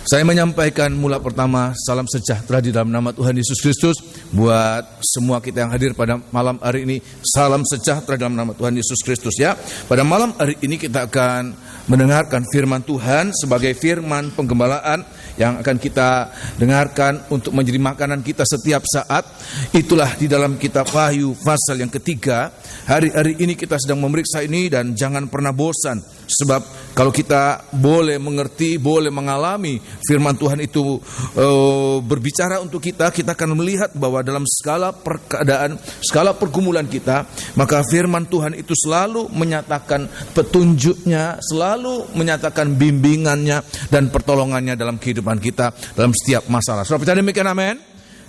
Saya menyampaikan mula pertama salam sejahtera di dalam nama Tuhan Yesus Kristus. Buat semua kita yang hadir pada malam hari ini, salam sejahtera dalam nama Tuhan Yesus Kristus ya. Pada malam hari ini kita akan mendengarkan firman Tuhan sebagai firman penggembalaan yang akan kita dengarkan untuk menjadi makanan kita setiap saat. Itulah di dalam kitab Wahyu pasal yang ketiga. Hari-hari ini kita sedang memeriksa ini dan jangan pernah bosan. Sebab kalau kita boleh mengerti, boleh mengalami firman Tuhan itu berbicara untuk kita, kita akan melihat bahwa dalam segala keadaan, segala pergumulan kita, maka firman Tuhan itu selalu menyatakan petunjuknya, selalu menyatakan bimbingannya dan pertolongannya dalam kehidupan kita, dalam setiap masalah. Saudara percaya demikian, amin?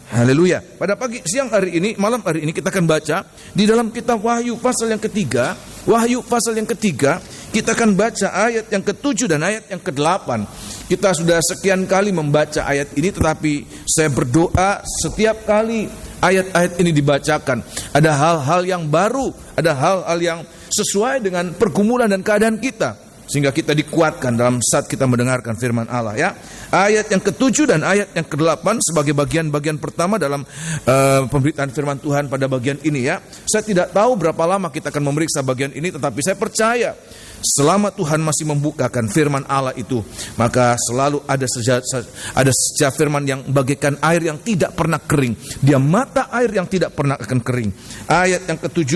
Haleluya. Pada siang hari ini, malam hari ini kita akan baca di dalam kitab Wahyu pasal yang ketiga. Wahyu pasal yang ketiga, kita akan baca ayat yang ke-7 dan ayat yang ke-8. Kita sudah sekian kali membaca ayat ini, tetapi saya berdoa setiap kali ayat-ayat ini dibacakan, ada hal-hal yang baru, ada hal-hal yang sesuai dengan pergumulan dan keadaan kita, sehingga kita dikuatkan dalam saat kita mendengarkan firman Allah ya. Ayat yang ke-7 dan ayat yang ke-8 sebagai bagian-bagian pertama dalam pemberitaan firman Tuhan pada bagian ini ya. Saya tidak tahu berapa lama kita akan memeriksa bagian ini, tetapi saya percaya selama Tuhan masih membukakan firman Allah itu, maka selalu ada sejak firman yang bagaikan air yang tidak pernah kering. Dia mata air yang tidak pernah akan kering. Ayat yang ke-7,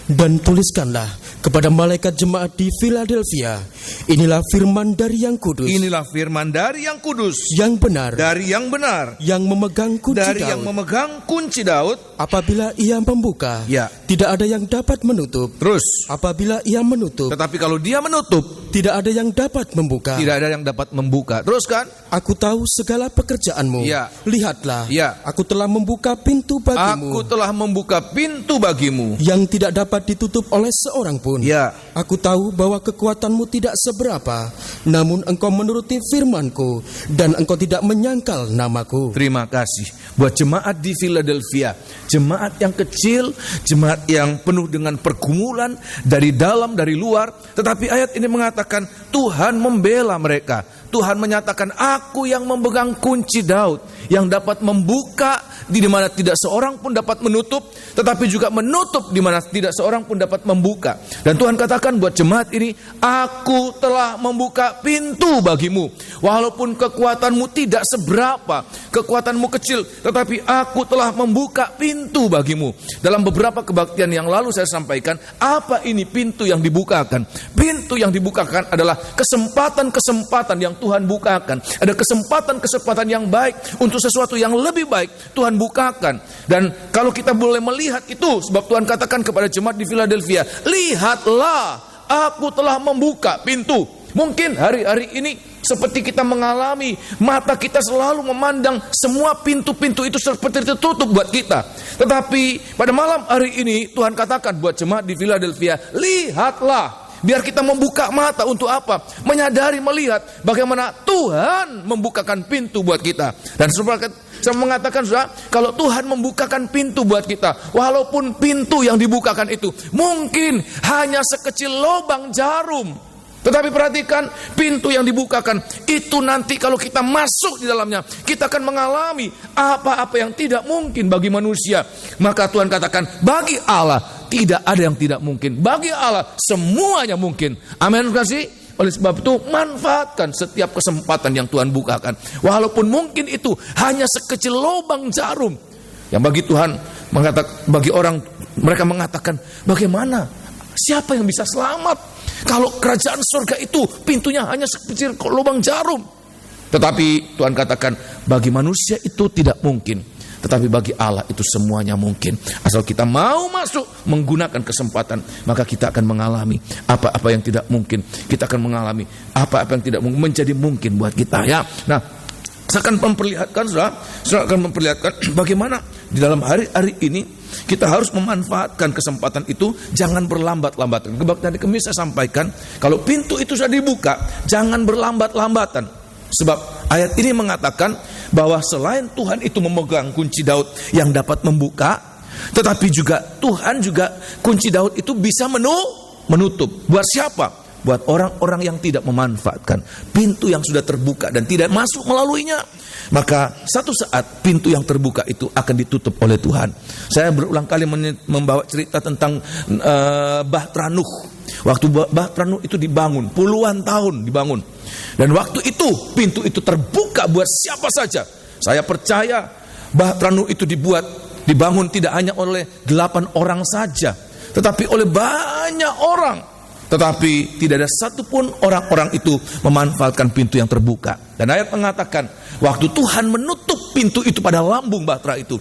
dan tuliskanlah kepada malaikat jemaat di Philadelphia, inilah firman dari yang kudus. Inilah firman dari yang kudus, yang benar, dari yang benar, yang memegang kunci dari Daud. yang memegang kunci Daud. Apabila ia membuka, ya, tidak ada yang dapat menutup. Terus, apabila ia menutup, tetapi kalau dia menutup, tidak ada yang dapat membuka. Tidak ada yang dapat membuka. Terus kan? Aku tahu segala pekerjaanmu. Ya. Lihatlah, ya, aku telah membuka pintu bagimu. Aku telah membuka pintu bagimu yang tidak dapat ditutup oleh seorang pun. Ya. Aku tahu bahwa kekuatanmu tidak seberapa, namun engkau menuruti firmanku dan engkau tidak menyangkal namaku. Terima kasih buat jemaat di Philadelphia, jemaat yang kecil, jemaat yang penuh dengan pergumulan dari dalam dari luar, tetapi ayat ini mengatakan Tuhan membela mereka. Tuhan menyatakan, aku yang memegang kunci Daud, yang dapat membuka di mana tidak seorang pun dapat menutup, tetapi juga menutup di mana tidak seorang pun dapat membuka. Dan Tuhan katakan buat jemaat ini, aku telah membuka pintu bagimu. Walaupun kekuatanmu tidak seberapa, kekuatanmu kecil, tetapi aku telah membuka pintu bagimu. Dalam beberapa kebaktian yang lalu saya sampaikan, apa ini pintu yang dibukakan? Pintu yang dibukakan adalah kesempatan-kesempatan yang Tuhan bukakan. Ada kesempatan-kesempatan yang baik untuk sesuatu yang lebih baik Tuhan bukakan. Dan kalau kita boleh melihat itu, sebab Tuhan katakan kepada jemaat di Philadelphia, lihatlah, aku telah membuka pintu. Mungkin hari-hari ini seperti kita mengalami, mata kita selalu memandang semua pintu-pintu itu seperti tertutup buat kita. Tetapi pada malam hari ini Tuhan katakan buat jemaat di Philadelphia, lihatlah. Biar kita membuka mata untuk apa? Menyadari, melihat bagaimana Tuhan membukakan pintu buat kita. Dan saya mengatakan, saudara, kalau Tuhan membukakan pintu buat kita, walaupun pintu yang dibukakan itu mungkin hanya sekecil lubang jarum, tetapi perhatikan, pintu yang dibukakan itu nanti kalau kita masuk di dalamnya, kita akan mengalami apa-apa yang tidak mungkin bagi manusia. Maka Tuhan katakan, bagi Allah tidak ada yang tidak mungkin. Bagi Allah semuanya mungkin. Amin. Kasih. Oleh sebab itu manfaatkan setiap kesempatan yang Tuhan bukakan. Walaupun mungkin itu hanya sekecil lubang jarum. Yang bagi Tuhan bagi orang, mereka mengatakan, bagaimana? Siapa yang bisa selamat? Kalau kerajaan surga itu pintunya hanya sekecil lubang jarum. Tetapi Tuhan katakan, bagi manusia itu tidak mungkin. Tetapi bagi Allah itu semuanya mungkin. Asal kita mau masuk menggunakan kesempatan, maka kita akan mengalami apa-apa yang tidak mungkin. Kita akan mengalami apa-apa yang tidak mungkin menjadi mungkin buat kita ya. Nah, saya akan memperlihatkan, saya akan memperlihatkan bagaimana di dalam hari-hari ini kita harus memanfaatkan kesempatan itu, jangan berlambat-lambatan. Tadi kemis saya sampaikan, kalau pintu itu sudah dibuka, jangan berlambat-lambatan. Sebab ayat ini mengatakan bahwa selain Tuhan itu memegang kunci Daud yang dapat membuka, tetapi juga Tuhan juga kunci Daud itu bisa menutup. Buat siapa? buat orang-orang yang tidak memanfaatkan pintu yang sudah terbuka dan tidak masuk melaluinya, maka satu saat pintu yang terbuka itu akan ditutup oleh Tuhan. Saya berulang kali membawa cerita tentang Bahtera Nuh. Waktu Bahtera Nuh itu dibangun, puluhan tahun dibangun, dan waktu itu pintu itu terbuka buat siapa saja. Saya percaya Bahtera Nuh itu dibangun tidak hanya oleh 8 orang saja, tetapi oleh banyak orang. Tetapi tidak ada satupun orang-orang itu memanfaatkan pintu yang terbuka. Dan ayat mengatakan, waktu Tuhan menutup pintu itu pada lambung Bahtera itu,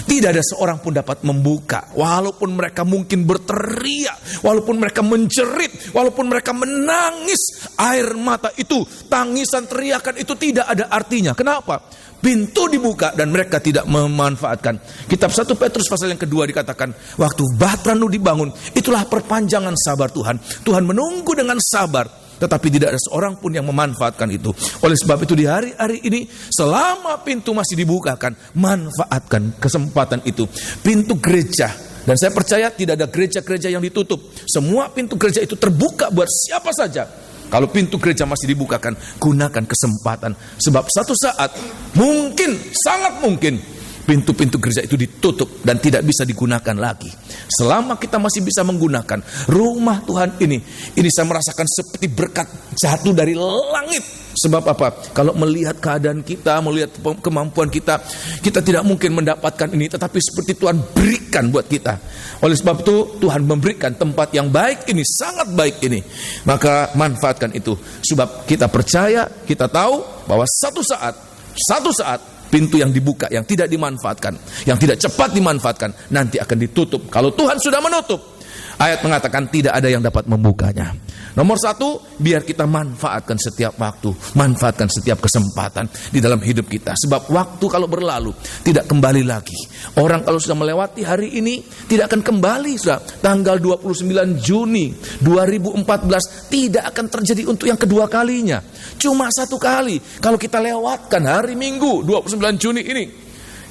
tidak ada seorang pun dapat membuka. Walaupun mereka mungkin berteriak, walaupun mereka menjerit, walaupun mereka menangis, air mata itu, tangisan, teriakan itu tidak ada artinya. Kenapa? Pintu dibuka dan mereka tidak memanfaatkan. Kitab 1 Petrus pasal yang kedua dikatakan, waktu Bahtera Nuh dibangun, itulah perpanjangan sabar Tuhan. Tuhan menunggu dengan sabar, tetapi tidak ada seorang pun yang memanfaatkan itu. Oleh sebab itu di hari-hari ini, selama pintu masih dibukakan, manfaatkan kesempatan itu. Pintu gereja, dan saya percaya tidak ada gereja-gereja yang ditutup. Semua pintu gereja itu terbuka buat siapa saja. Kalau pintu gereja masih dibukakan, gunakan kesempatan. Sebab satu saat, mungkin, sangat mungkin, pintu-pintu gereja itu ditutup dan tidak bisa digunakan lagi. Selama kita masih bisa menggunakan rumah Tuhan ini saya merasakan seperti berkat jatuh dari langit. Sebab apa? Kalau melihat keadaan kita, melihat kemampuan kita, kita tidak mungkin mendapatkan ini, tetapi seperti Tuhan berikan buat kita. Oleh sebab itu Tuhan memberikan tempat yang baik ini, sangat baik ini. Maka manfaatkan itu. Sebab kita percaya, kita tahu bahwa satu saat pintu yang dibuka, yang tidak dimanfaatkan, yang tidak cepat dimanfaatkan, nanti akan ditutup. Kalau Tuhan sudah menutup, ayat mengatakan tidak ada yang dapat membukanya. Nomor 1, biar kita manfaatkan setiap waktu, manfaatkan setiap kesempatan di dalam hidup kita. Sebab waktu kalau berlalu tidak kembali lagi. Orang kalau sudah melewati hari ini tidak akan kembali. Sudah tanggal 29 Juni 2014 tidak akan terjadi untuk yang kedua kalinya. Cuma satu kali kalau kita lewatkan hari Minggu 29 Juni ini,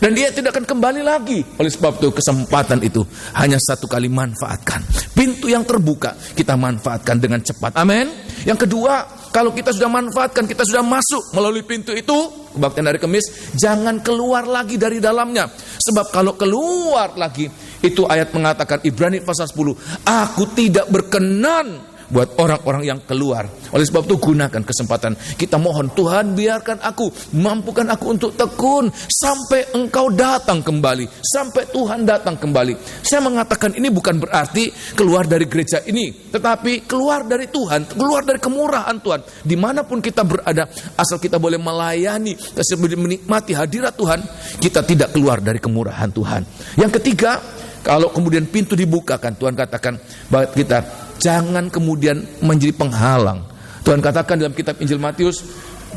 dan dia tidak akan kembali lagi. Oleh sebab itu kesempatan itu hanya satu kali, manfaatkan. Pintu yang terbuka kita manfaatkan dengan cepat. Amin. Yang kedua, kalau kita sudah manfaatkan, kita sudah masuk melalui pintu itu, kebaktian hari Kamis, jangan keluar lagi dari dalamnya. Sebab kalau keluar lagi, itu ayat mengatakan, Ibrani pasal 10, aku tidak berkenan buat orang-orang yang keluar. Oleh sebab itu gunakan kesempatan. Kita mohon Tuhan, biarkan aku, mampukan aku untuk tekun sampai Engkau datang kembali, sampai Tuhan datang kembali. Saya mengatakan ini bukan berarti keluar dari gereja ini, tetapi keluar dari Tuhan, keluar dari kemurahan Tuhan. Dimanapun kita berada, asal kita boleh melayani, asal boleh menikmati hadirat Tuhan, kita tidak keluar dari kemurahan Tuhan. Yang ketiga, kalau kemudian pintu dibukakan, Tuhan katakan bahwa kita jangan kemudian menjadi penghalang. Tuhan katakan dalam kitab Injil Matius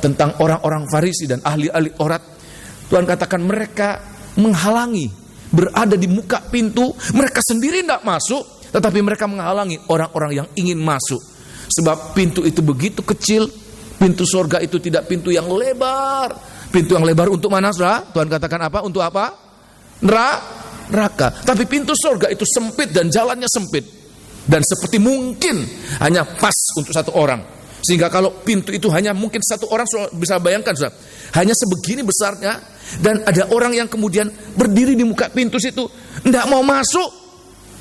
tentang orang-orang Farisi dan ahli-ahli Taurat. Tuhan katakan mereka menghalangi, berada di muka pintu, mereka sendiri tidak masuk, tetapi mereka menghalangi orang-orang yang ingin masuk. Sebab pintu itu begitu kecil, pintu surga itu tidak pintu yang lebar. Pintu yang lebar untuk mana, saudara? Tuhan katakan apa? Untuk apa? Neraka. Tapi pintu surga itu sempit dan jalannya sempit. Dan seperti mungkin hanya pas untuk satu orang. Sehingga kalau pintu itu hanya mungkin satu orang, bisa bayangkan saudara, hanya sebegini besarnya, dan ada orang yang kemudian berdiri di muka pintu situ, tidak mau masuk,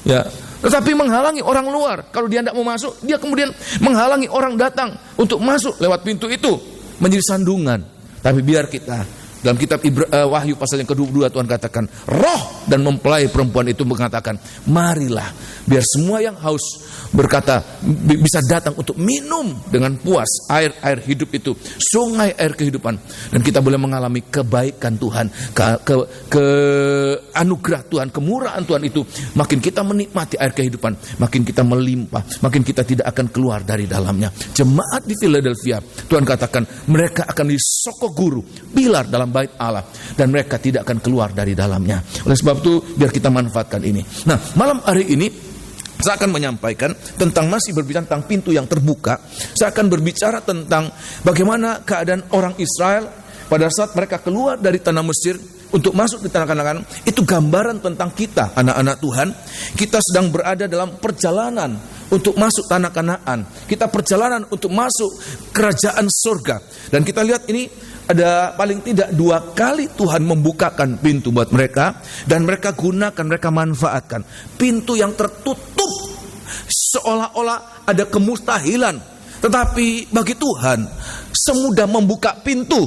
ya, tetapi menghalangi orang luar. Kalau dia tidak mau masuk, dia kemudian menghalangi orang datang untuk masuk lewat pintu itu, menjadi sandungan. Tapi biar kita, dalam kitab Wahyu pasal yang ke-22 Tuhan katakan, roh dan mempelai perempuan itu mengatakan, marilah, biar semua yang haus berkata bisa datang untuk minum dengan puas air hidup itu, sungai air kehidupan, dan kita boleh mengalami kebaikan Tuhan, ke anugerah Tuhan, kemurahan Tuhan itu. Makin kita menikmati air kehidupan, makin kita melimpah, makin kita tidak akan keluar dari dalamnya. Jemaat di Philadelphia, Tuhan katakan mereka akan disokok guru, pilar dalam bait Allah, dan mereka tidak akan keluar dari dalamnya. Oleh sebab itu biar kita manfaatkan ini. Nah, malam hari ini saya akan menyampaikan tentang, masih berbicara tentang pintu yang terbuka. Saya akan berbicara tentang bagaimana keadaan orang Israel pada saat mereka keluar dari tanah Mesir untuk masuk di tanah Kanaan. Itu gambaran tentang kita, anak-anak Tuhan. Kita sedang berada dalam perjalanan untuk masuk tanah Kanaan. Kita perjalanan untuk masuk kerajaan surga. Dan kita lihat ini ada paling tidak 2 kali Tuhan membukakan pintu buat mereka. Dan mereka gunakan, mereka manfaatkan. Pintu yang tertutup seolah-olah ada kemustahilan. Tetapi bagi Tuhan semudah membuka pintu,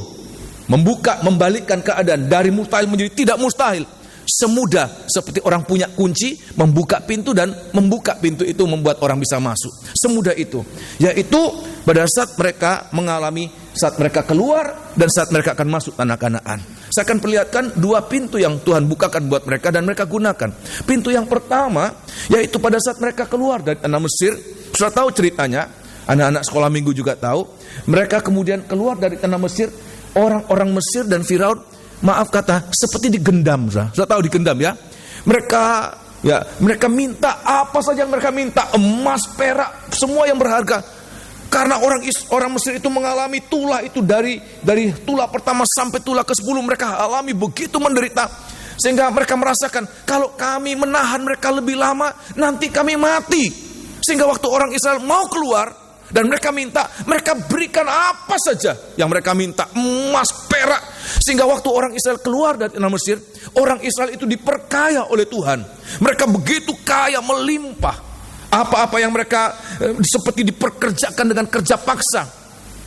membalikkan keadaan dari mustahil menjadi tidak mustahil. Semudah seperti orang punya kunci, membuka pintu dan membuka pintu itu membuat orang bisa masuk. Semudah itu. Yaitu pada saat mereka mengalami, saat mereka keluar dan saat mereka akan masuk tanah Kanaan. Saya akan perlihatkan 2 pintu yang Tuhan bukakan buat mereka dan mereka gunakan. Pintu yang pertama yaitu pada saat mereka keluar dari tanah Mesir. Sudah tahu ceritanya, anak-anak sekolah minggu juga tahu. Mereka kemudian keluar dari tanah Mesir. Orang-orang Mesir dan Firaun, maaf kata, seperti digendam. Sudah tahu digendam ya. Mereka minta apa saja yang mereka minta, emas, perak, semua yang berharga. Karena orang Mesir itu mengalami tulah itu dari tulah pertama sampai tulah ke-10 mereka alami begitu menderita. Sehingga mereka merasakan kalau kami menahan mereka lebih lama, nanti kami mati. Sehingga waktu orang Israel mau keluar dan mereka minta, mereka berikan apa saja yang mereka minta, emas, perak. Sehingga waktu orang Israel keluar dari tanah Mesir, orang Israel itu diperkaya oleh Tuhan. Mereka begitu kaya, melimpah. Apa-apa yang mereka seperti diperkerjakan dengan kerja paksa,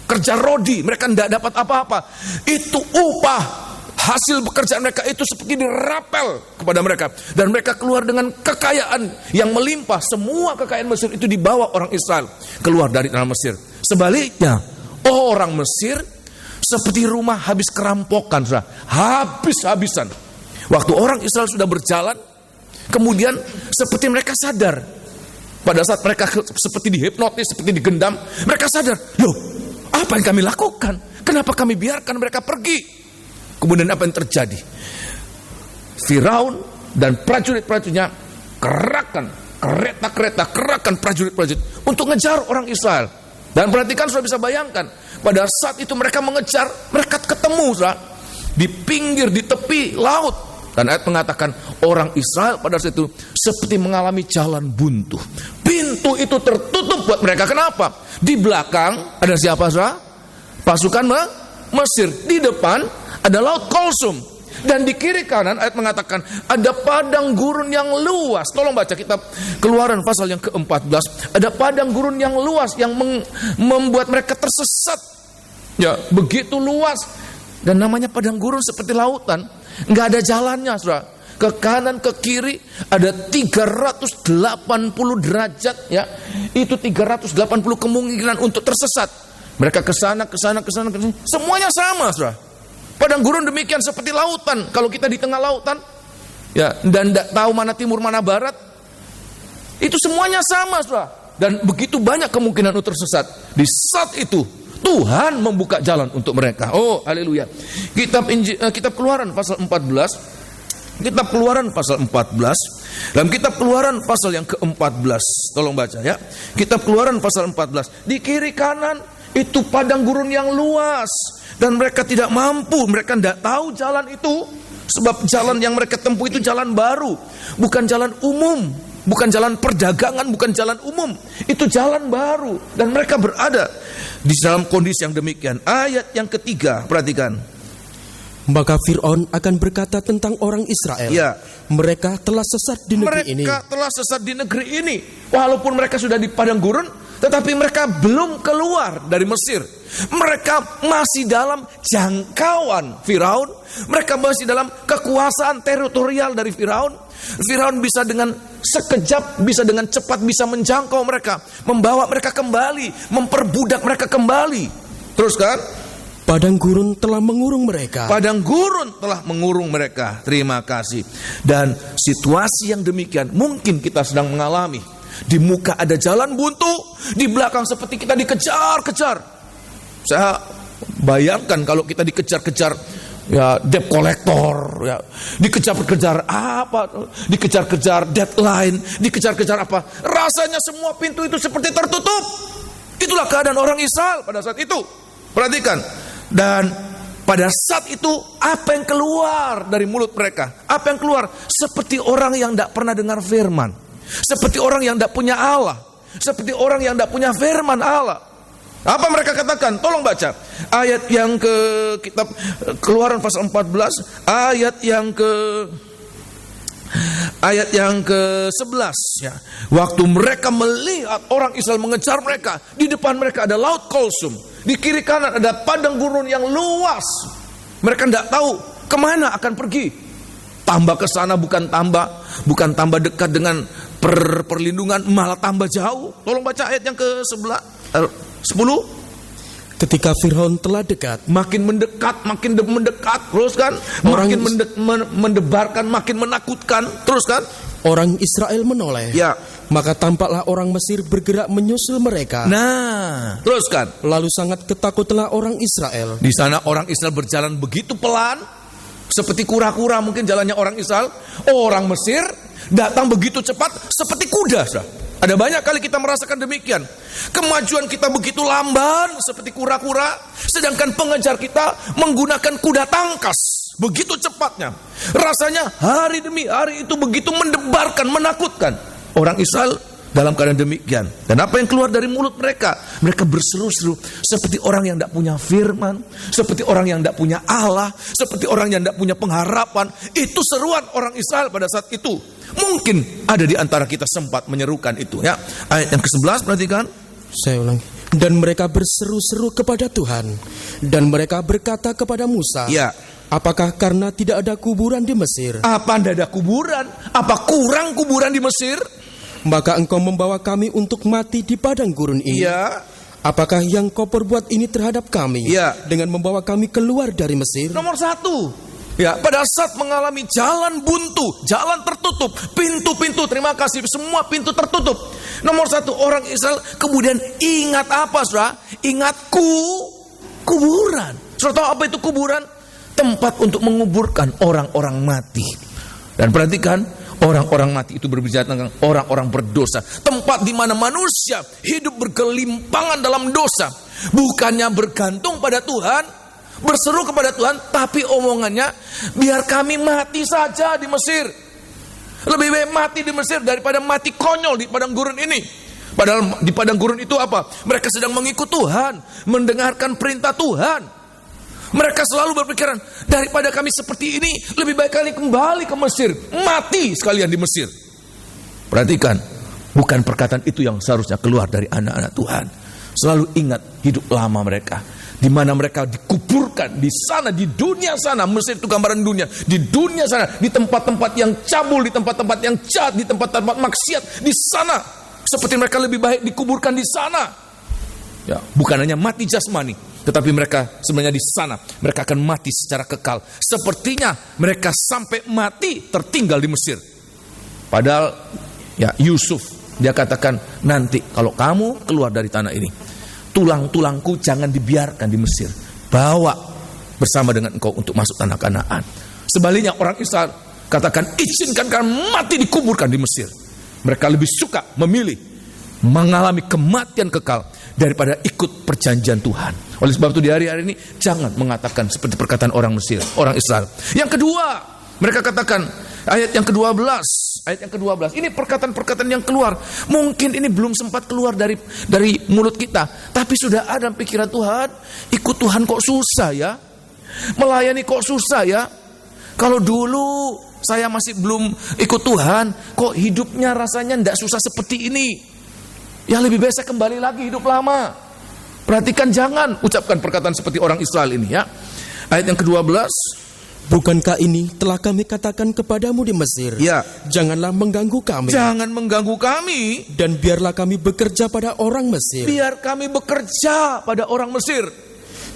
kerja rodi, mereka tidak dapat apa-apa. Itu upah. Hasil pekerjaan mereka itu seperti dirapel kepada mereka. Dan mereka keluar dengan kekayaan yang melimpah. Semua kekayaan Mesir itu dibawa orang Israel keluar dari tanah Mesir. Sebaliknya, orang Mesir seperti rumah habis kerampokan, habis-habisan. Waktu orang Israel sudah berjalan, kemudian seperti mereka sadar. Pada saat mereka seperti dihipnotis, seperti digendam, mereka sadar, loh, apa yang kami lakukan? Kenapa kami biarkan mereka pergi? Kemudian apa yang terjadi? Firaun dan prajurit-prajuritnya kerahkan kereta-kereta, kerahkan prajurit-prajurit untuk ngejar orang Israel. Dan perhatikan, sudah bisa bayangkan, pada saat itu mereka mengejar, mereka ketemu di pinggir, di tepi laut. Dan ayat mengatakan orang Israel pada saat itu seperti mengalami jalan buntu. Pintu itu tertutup buat mereka. Kenapa? Di belakang ada siapa? Pasukan Mesir. Di depan ada laut Kulsum. Dan di kiri kanan ayat mengatakan ada padang gurun yang luas. Tolong baca kitab Keluaran pasal yang ke-14. Ada padang gurun yang luas yang membuat mereka tersesat. Ya, begitu luas. Dan namanya padang gurun seperti lautan. Nggak ada jalannya, saudara. Ke kanan, ke kiri ada 380 derajat, ya. Itu 380 kemungkinan untuk tersesat. Mereka ke sana, ke sana, ke sana, ke sini. Semuanya sama, saudara. Padang gurun demikian seperti lautan. Kalau kita di tengah lautan, ya, dan tidak tahu mana timur, mana barat, itu semuanya sama, saudara. Dan begitu banyak kemungkinan untuk tersesat. Di saat itu Tuhan membuka jalan untuk mereka. Oh, haleluya. Kitab Keluaran pasal 14. Kitab Keluaran pasal 14. Dalam kitab Keluaran pasal yang ke-14. Tolong baca ya. Kitab Keluaran pasal 14. Di kiri kanan itu padang gurun yang luas. Dan mereka tidak mampu, mereka tidak tahu jalan itu. Sebab jalan yang mereka tempuh itu jalan baru. Bukan jalan umum. Bukan jalan perdagangan, bukan jalan umum. Itu jalan baru. Dan mereka berada di dalam kondisi yang demikian. Ayat yang ketiga, perhatikan. Maka Fir'aun akan berkata tentang orang Israel, ya, mereka telah sesat di negeri ini. Mereka telah sesat di negeri ini. Walaupun mereka sudah di padang gurun, tetapi mereka belum keluar dari Mesir. Mereka masih dalam jangkauan Firaun. Mereka masih dalam kekuasaan teritorial dari Firaun. Firaun bisa dengan sekejap, bisa dengan cepat bisa menjangkau mereka, membawa mereka kembali, memperbudak mereka kembali. Terus kan? Padang gurun telah mengurung mereka. Padang gurun telah mengurung mereka. Terima kasih. Dan situasi yang demikian mungkin kita sedang mengalami. Di muka ada jalan buntu, di belakang seperti kita dikejar-kejar. Saya bayangkan kalau kita dikejar-kejar, ya, debt collector, ya, dikejar-kejar apa, dikejar-kejar deadline, dikejar-kejar apa. Rasanya semua pintu itu seperti tertutup. Itulah keadaan orang Israel pada saat itu. Perhatikan. Dan pada saat itu apa yang keluar dari mulut mereka? Apa yang keluar? Seperti orang yang tidak pernah dengar firman. Seperti orang yang tidak punya Allah. seperti orang yang tidak punya firman Allah. Apa mereka katakan? Tolong baca ayat yang ke kitab Keluaran pasal 14, ayat yang ke-11 ya. Waktu mereka melihat orang Israel mengejar mereka, di depan mereka ada laut Kolsum, di kiri kanan ada padang gurun yang luas. Mereka tidak tahu kemana akan pergi. Tambah ke sana bukan tambah dekat dengan perlindungan, malah tambah jauh. Tolong baca ayat yang ke-10. Ketika Firaun telah dekat, makin mendekat, terus kan? Makin mendebarkan, makin menakutkan, terus kan? Orang Israel menoleh. Ya. Maka tampaklah orang Mesir bergerak menyusul mereka. Nah, terus kan? Lalu sangat ketakutlah orang Israel. Di sana orang Israel berjalan begitu pelan, seperti kura-kura mungkin jalannya orang Israel. Orang Mesir datang begitu cepat, seperti kuda. Ada banyak kali kita merasakan demikian. Kemajuan kita begitu lamban seperti kura-kura, sedangkan pengejar kita menggunakan kuda tangkas. Begitu cepatnya. Rasanya hari demi hari itu begitu mendebarkan, menakutkan. Orang Israel dalam keadaan demikian. Dan apa yang keluar dari mulut mereka? Mereka berseru-seru seperti orang yang tidak punya firman, seperti orang yang tidak punya Allah, seperti orang yang tidak punya pengharapan. Itu seruan orang Israel pada saat itu. Mungkin ada di antara kita sempat menyerukan itu ya. Ayat yang ke-11 perhatikan. Saya ulangi. Dan mereka berseru-seru kepada Tuhan, dan mereka berkata kepada Musa, ya. Apakah karena tidak ada kuburan di Mesir? Apa tidak ada kuburan? Apa kurang kuburan di Mesir? Maka engkau membawa kami untuk mati di padang gurun ini. Ya. Apakah yang kau perbuat ini terhadap kami? Ya. Dengan membawa kami keluar dari Mesir? Nomor 1. Ya, pada saat mengalami jalan buntu, jalan tertutup, pintu-pintu, terima kasih, semua pintu tertutup. Nomor 1, orang Israel kemudian ingat apa, saudara? Ingat kuburan. Saudara tahu apa itu kuburan? Tempat untuk menguburkan orang-orang mati. Dan perhatikan, orang-orang mati itu berbicara tentang orang-orang berdosa. Tempat di mana manusia hidup bergelimpangan dalam dosa. Bukannya bergantung pada Tuhan, berseru kepada Tuhan, tapi omongannya, biar kami mati saja di Mesir. Lebih baik mati di Mesir daripada mati konyol di padang gurun ini. Padahal di padang gurun itu apa? Mereka sedang mengikut Tuhan, mendengarkan perintah Tuhan. Mereka selalu berpikiran, daripada kami seperti ini, lebih baik kali kembali ke Mesir, mati sekalian di Mesir. Perhatikan, bukan perkataan itu yang seharusnya keluar dari anak-anak Tuhan. Selalu ingat hidup lama mereka, di mana mereka dikuburkan di sana, di dunia sana. Mesir itu gambaran dunia. Di dunia sana, di tempat-tempat yang cabul, di tempat-tempat yang jahat, di tempat-tempat maksiat, di sana. Seperti mereka lebih baik dikuburkan di sana. Ya, bukan hanya mati jasmani, tetapi mereka sebenarnya di sana mereka akan mati secara kekal. Sepertinya mereka sampai mati tertinggal di Mesir. Padahal ya Yusuf dia katakan, nanti kalau kamu keluar dari tanah ini, tulang-tulangku jangan dibiarkan di Mesir, bawa bersama dengan engkau untuk masuk tanah Kanaan. Sebaliknya orang Israel katakan, izinkan kami mati dikuburkan di Mesir. Mereka lebih suka memilih mengalami kematian kekal daripada ikut perjanjian Tuhan. Oleh sebab itu di hari-hari ini jangan mengatakan seperti perkataan orang Mesir, orang Israel. Yang kedua, mereka katakan ayat yang ke-12. Ayat yang ke-12. Ini perkataan-perkataan yang keluar. Mungkin ini belum sempat keluar dari mulut kita, tapi sudah ada pikiran Tuhan. Ikut Tuhan kok susah ya? Melayani kok susah ya? Kalau dulu saya masih belum ikut Tuhan, kok hidupnya rasanya tidak susah seperti ini. Ya lebih baik saya kembali lagi hidup lama. Perhatikan, jangan ucapkan perkataan seperti orang Israel ini ya. Ayat yang ke-12. Bukankah ini telah kami katakan kepadamu di Mesir? Ya. Janganlah mengganggu kami. Jangan mengganggu kami. Dan biarlah kami bekerja pada orang Mesir. Biar kami bekerja pada orang Mesir.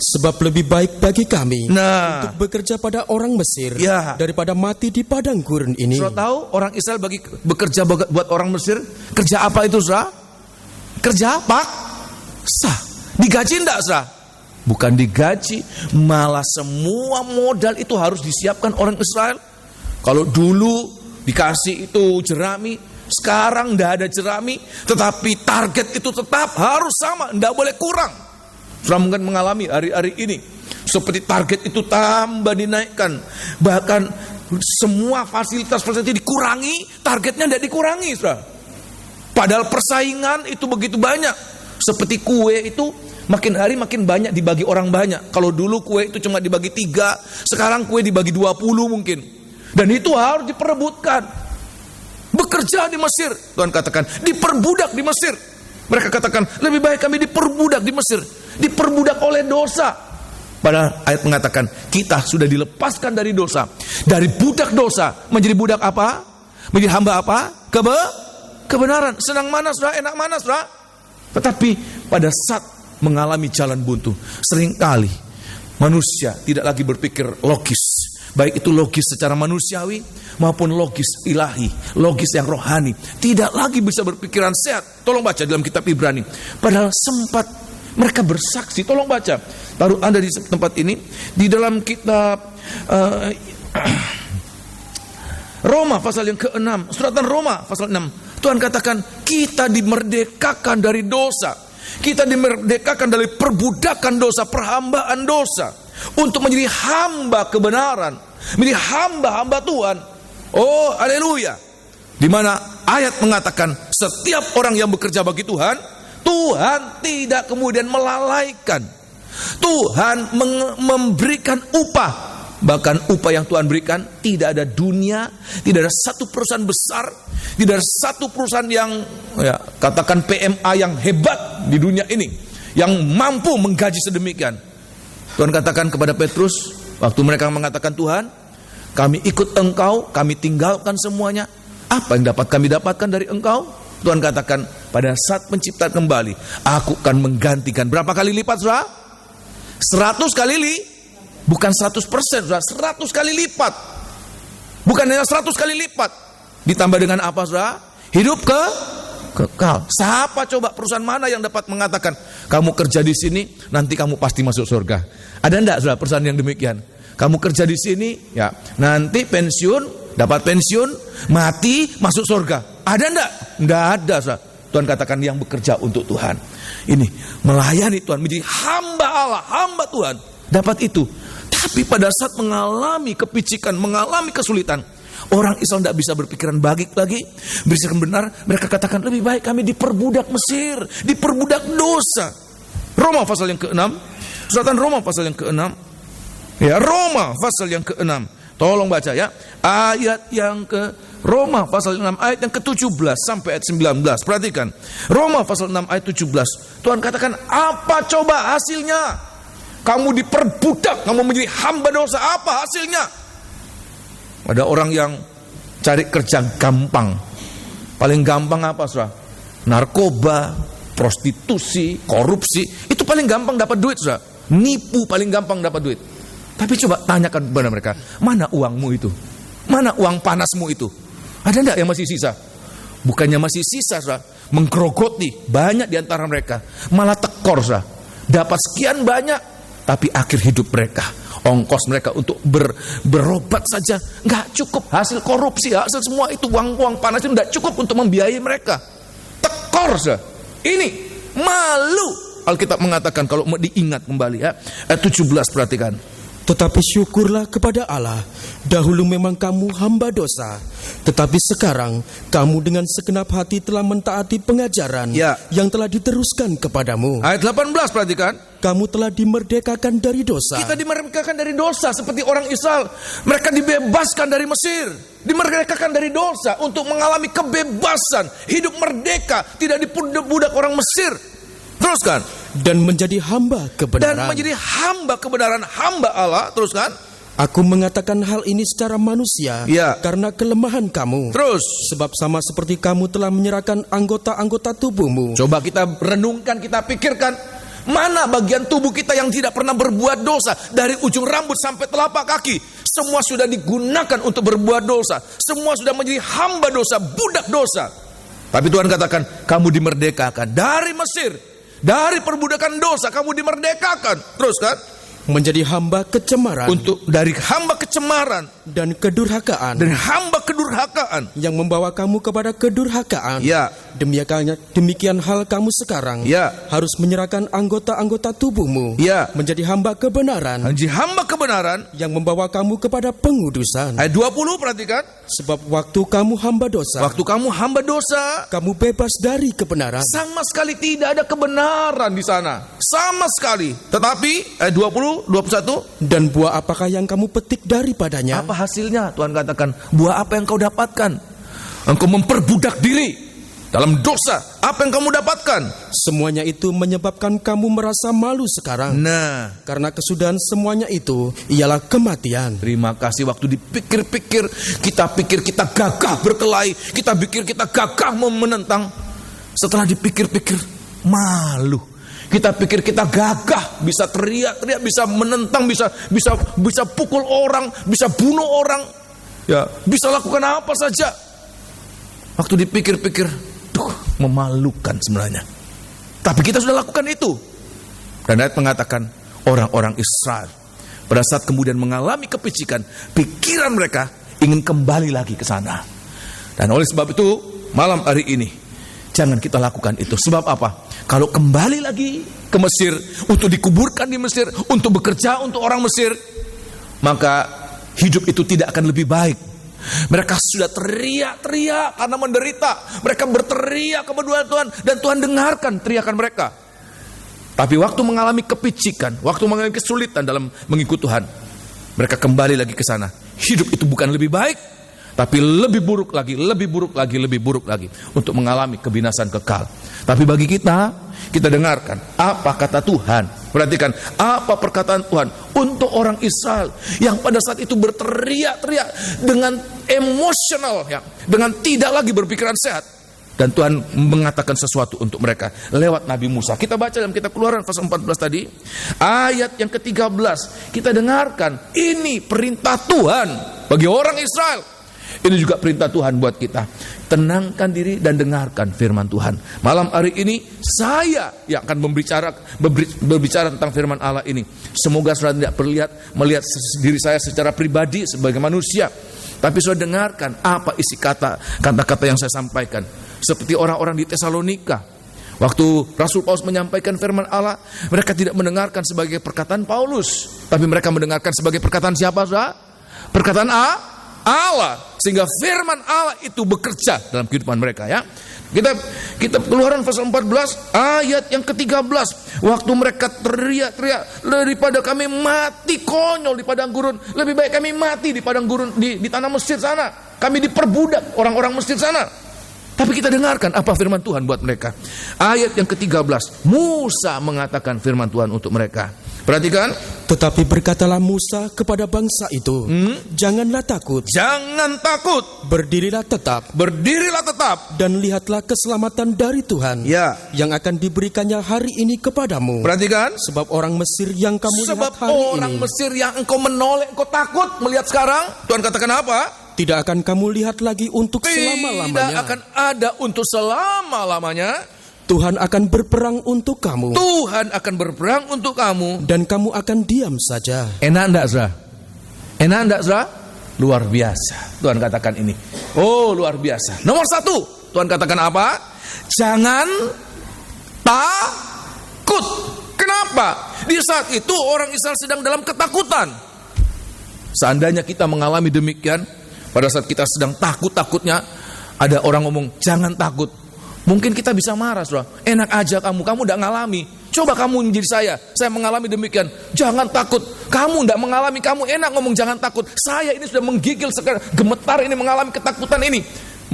Sebab lebih baik bagi kami untuk bekerja pada orang Mesir daripada mati di padang gurun ini. Saudara tahu orang Israel bekerja buat orang Mesir, kerja apa itu, saudara? Kerja paksa. Digaji enggak, saudara? Bukan digaji, malah semua modal itu harus disiapkan orang Israel. Kalau dulu dikasih itu jerami, sekarang enggak ada jerami, tetapi target itu tetap harus sama, enggak boleh kurang. Sudah mungkin mengalami hari-hari ini seperti target itu tambah dinaikkan, bahkan semua fasilitas dikurangi, targetnya tidak dikurangi, saudara. Padahal persaingan itu begitu banyak. Seperti kue itu makin hari makin banyak dibagi orang banyak. Kalau dulu kue itu cuma dibagi 3, sekarang kue dibagi 20 mungkin. Dan itu harus diperebutkan. Bekerja di Mesir, Tuhan katakan, diperbudak di Mesir. Mereka katakan, lebih baik kami diperbudak di Mesir. Diperbudak oleh dosa. Padahal ayat mengatakan, kita sudah dilepaskan dari dosa. Dari budak dosa, menjadi budak apa? Menjadi hamba apa? Kebenaran. Senang mana saudara? Enak mana saudara? Tetapi pada saat mengalami jalan buntu, seringkali manusia tidak lagi berpikir logis. Baik itu logis secara manusiawi maupun logis ilahi, logis yang rohani. Tidak lagi bisa berpikiran sehat. Tolong baca dalam kitab Ibrani. Padahal sempat mereka bersaksi. Tolong baca. Taruh Anda di tempat ini. Di dalam kitab Roma pasal yang ke-6. Suratan Roma pasal 6. Tuhan katakan kita dimerdekakan dari dosa. Kita dimerdekakan dari perbudakan dosa, perhambaan dosa. Untuk menjadi hamba kebenaran. Menjadi hamba-hamba Tuhan. Oh, haleluya. Di mana ayat mengatakan setiap orang yang bekerja bagi Tuhan, Tuhan tidak kemudian melalaikan. Tuhan memberikan upah. Bahkan upah yang Tuhan berikan, tidak ada dunia, tidak ada satu perusahaan besar, tidak ada satu perusahaan yang katakan PMA yang hebat di dunia ini, yang mampu menggaji sedemikian. Tuhan katakan kepada Petrus, waktu mereka mengatakan, Tuhan, kami ikut Engkau, kami tinggalkan semuanya. Apa yang dapat kami dapatkan dari Engkau? Tuhan katakan, pada saat menciptakan kembali, aku akan menggantikan. Berapa kali lipat, saudara? 100 kali bukan 100%, 100 kali lipat. Bukan hanya 100 kali lipat. Ditambah dengan apa, saudara? Hidup kekal. Siapa coba perusahaan mana yang dapat mengatakan kamu kerja di sini, nanti kamu pasti masuk surga? Ada enggak, saudara, perusahaan yang demikian? Kamu kerja di sini, ya, nanti pensiun, dapat pensiun, mati, masuk surga. Ada enggak? Enggak ada, saudara. Tuhan katakan yang bekerja untuk Tuhan. Ini melayani Tuhan, menjadi hamba Allah, hamba Tuhan. Dapat itu. Tapi pada saat mengalami kepicikan, mengalami kesulitan, orang Israel tidak bisa berpikiran baik lagi, berpikiran benar. Mereka katakan lebih baik kami diperbudak Mesir, diperbudak dosa. Roma pasal yang ke-6, suratan Roma pasal yang ke-6. Ya, Roma pasal yang ke-6. Tolong baca ya. Ayat yang ke Roma pasal 6 ayat yang ke-17 sampai ayat 19. Perhatikan. Roma pasal 6 ayat 17. Tuhan katakan, apa coba hasilnya? Kamu diperbudak, kamu menjadi hamba dosa, apa hasilnya? Ada orang yang cari kerja gampang. Paling gampang apa, saudara? Narkoba, prostitusi, korupsi. Itu paling gampang dapat duit, saudara. Nipu paling gampang dapat duit. Tapi coba tanyakan kepada mereka, mana uangmu itu? Mana uang panasmu itu? Ada enggak yang masih sisa? Bukannya masih sisa, saudara, menggerogoti banyak di antara mereka. Malah tekor, saudara. Dapat sekian banyak, tapi akhir hidup mereka, ongkos mereka untuk berobat saja nggak cukup. Hasil korupsi, hasil semua itu uang panas itu nggak cukup untuk membiayai mereka. Tekor, saudara. Ini malu. Alkitab mengatakan kalau mau diingat kembali ya, ayat 17 perhatikan. Tetapi syukurlah kepada Allah, dahulu memang kamu hamba dosa, tetapi sekarang kamu dengan segenap hati telah mentaati pengajaran yang telah diteruskan kepadamu. Ayat 18 perhatikan. Kamu telah dimerdekakan dari dosa. Kita dimerdekakan dari dosa seperti orang Israel. Mereka dibebaskan dari Mesir, dimerdekakan dari dosa untuk mengalami kebebasan, hidup merdeka, tidak diperbudak orang Mesir. Teruskan. Dan menjadi hamba kebenaran. Dan menjadi hamba kebenaran, hamba Allah. Teruskan. Aku mengatakan hal ini secara manusia karena kelemahan kamu. Terus. Sebab sama seperti kamu telah menyerahkan anggota-anggota tubuhmu. Coba kita renungkan, kita pikirkan. Mana bagian tubuh kita yang tidak pernah berbuat dosa? Dari ujung rambut sampai telapak kaki, semua sudah digunakan untuk berbuat dosa. Semua sudah menjadi hamba dosa, budak dosa. Tapi Tuhan katakan, kamu dimerdekakan dari Mesir, dari perbudakan dosa, kamu dimerdekakan. Terus kan? Menjadi hamba kecemaran. Untuk dari hamba kecemaran dan kedurhakaan. Dan hamba kedurhakaan yang membawa kamu kepada kedurhakaan. Demikian hal kamu sekarang harus menyerahkan anggota-anggota tubuhmu menjadi hamba kebenaran. Hamba kebenaran yang membawa kamu kepada pengudusan. Ayat 20 perhatikan. Sebab waktu kamu hamba dosa, kamu bebas dari kebenaran. Sama sekali tidak ada kebenaran di sana. Sama sekali. Tetapi ayat 20, 21. Dan buah apakah yang kamu petik daripadanya? Apa hasilnya? Tuhan katakan, buah apa yang kau dapatkan? Engkau memperbudak diri dalam dosa. Apa yang kamu dapatkan? Semuanya itu menyebabkan kamu merasa malu sekarang. Karena kesudahan semuanya itu ialah kematian. Terima kasih, waktu dipikir-pikir, kita pikir kita gagah berkelahi, kita pikir kita gagah menentang. Setelah dipikir-pikir, malu. Kita pikir kita gagah, bisa teriak-teriak, bisa menentang, bisa pukul orang, bisa bunuh orang, bisa lakukan apa saja. Waktu dipikir-pikir, memalukan sebenarnya. Tapi kita sudah lakukan itu. Dan ayat mengatakan orang-orang Israel pada saat kemudian mengalami kepicikan, pikiran mereka ingin kembali lagi ke sana. Dan oleh sebab itu malam hari ini jangan kita lakukan itu. Sebab apa? Kalau kembali lagi ke Mesir, untuk dikuburkan di Mesir, untuk bekerja untuk orang Mesir, maka hidup itu tidak akan lebih baik. Mereka sudah teriak-teriak karena menderita. Mereka berteriak kepada Tuhan, dan Tuhan dengarkan teriakan mereka. Tapi waktu mengalami kepicikan, waktu mengalami kesulitan dalam mengikut Tuhan, mereka kembali lagi ke sana. Hidup itu bukan lebih baik, tapi lebih buruk lagi, lebih buruk lagi, lebih buruk lagi, untuk mengalami kebinasan kekal. Tapi bagi kita dengarkan apa kata Tuhan. Perhatikan apa perkataan Tuhan untuk orang Israel yang pada saat itu berteriak-teriak dengan emosional, dengan tidak lagi berpikiran sehat. Dan Tuhan mengatakan sesuatu untuk mereka lewat Nabi Musa. Kita baca dalam kitab Keluaran pasal 14 tadi, ayat yang ke-13. Kita dengarkan, ini perintah Tuhan bagi orang Israel. Ini juga perintah Tuhan buat kita. Tenangkan diri dan dengarkan firman Tuhan. Malam hari ini saya yang akan berbicara tentang firman Allah ini. Semoga saudara tidak melihat diri saya secara pribadi sebagai manusia, tapi saudara dengarkan apa isi kata-kata yang saya sampaikan. Seperti orang-orang di Tesalonika, waktu Rasul Paulus menyampaikan firman Allah, mereka tidak mendengarkan sebagai perkataan Paulus, tapi mereka mendengarkan sebagai perkataan siapa, saudara? Perkataan Allah, sehingga firman Allah itu bekerja dalam kehidupan mereka. Kita Keluaran pasal 14 ayat yang ke-13. Waktu mereka teriak-teriak, daripada kami mati konyol di padang gurun, lebih baik kami mati di padang gurun, di tanah Mesir sana. Kami diperbudak orang-orang Mesir sana. Tapi kita dengarkan apa firman Tuhan buat mereka. Ayat yang ke-13, Musa mengatakan firman Tuhan untuk mereka. Perhatikan. Tetapi berkatalah Musa kepada bangsa itu, janganlah takut. Jangan takut. Berdirilah tetap. Dan lihatlah keselamatan dari Tuhan yang akan diberikannya hari ini kepadamu. Perhatikan. Sebab orang Mesir yang kamu lihat hari ini, orang Mesir yang engkau menoleh, engkau takut melihat sekarang, Tuhan katakan apa? Tidak akan kamu lihat lagi untuk selama-lamanya. Tidak akan ada untuk selama-lamanya. Tuhan akan berperang untuk kamu. Tuhan akan berperang untuk kamu. Dan kamu akan diam saja. Enak enggak, saudara? Enak enggak, saudara? Luar biasa. Tuhan katakan ini. Oh, luar biasa. Nomor 1, Tuhan katakan apa? Jangan takut. Kenapa? Di saat itu orang Israel sedang dalam ketakutan. Seandainya kita mengalami demikian, pada saat kita sedang takut-takutnya, ada orang ngomong, jangan takut. Mungkin kita bisa marah, saudara. Enak aja kamu udah ngalami. Coba kamu menjadi saya mengalami demikian. Jangan takut. Kamu tidak mengalami, kamu enak ngomong jangan takut. Saya ini sudah menggigil sekarang, gemetar ini mengalami ketakutan ini.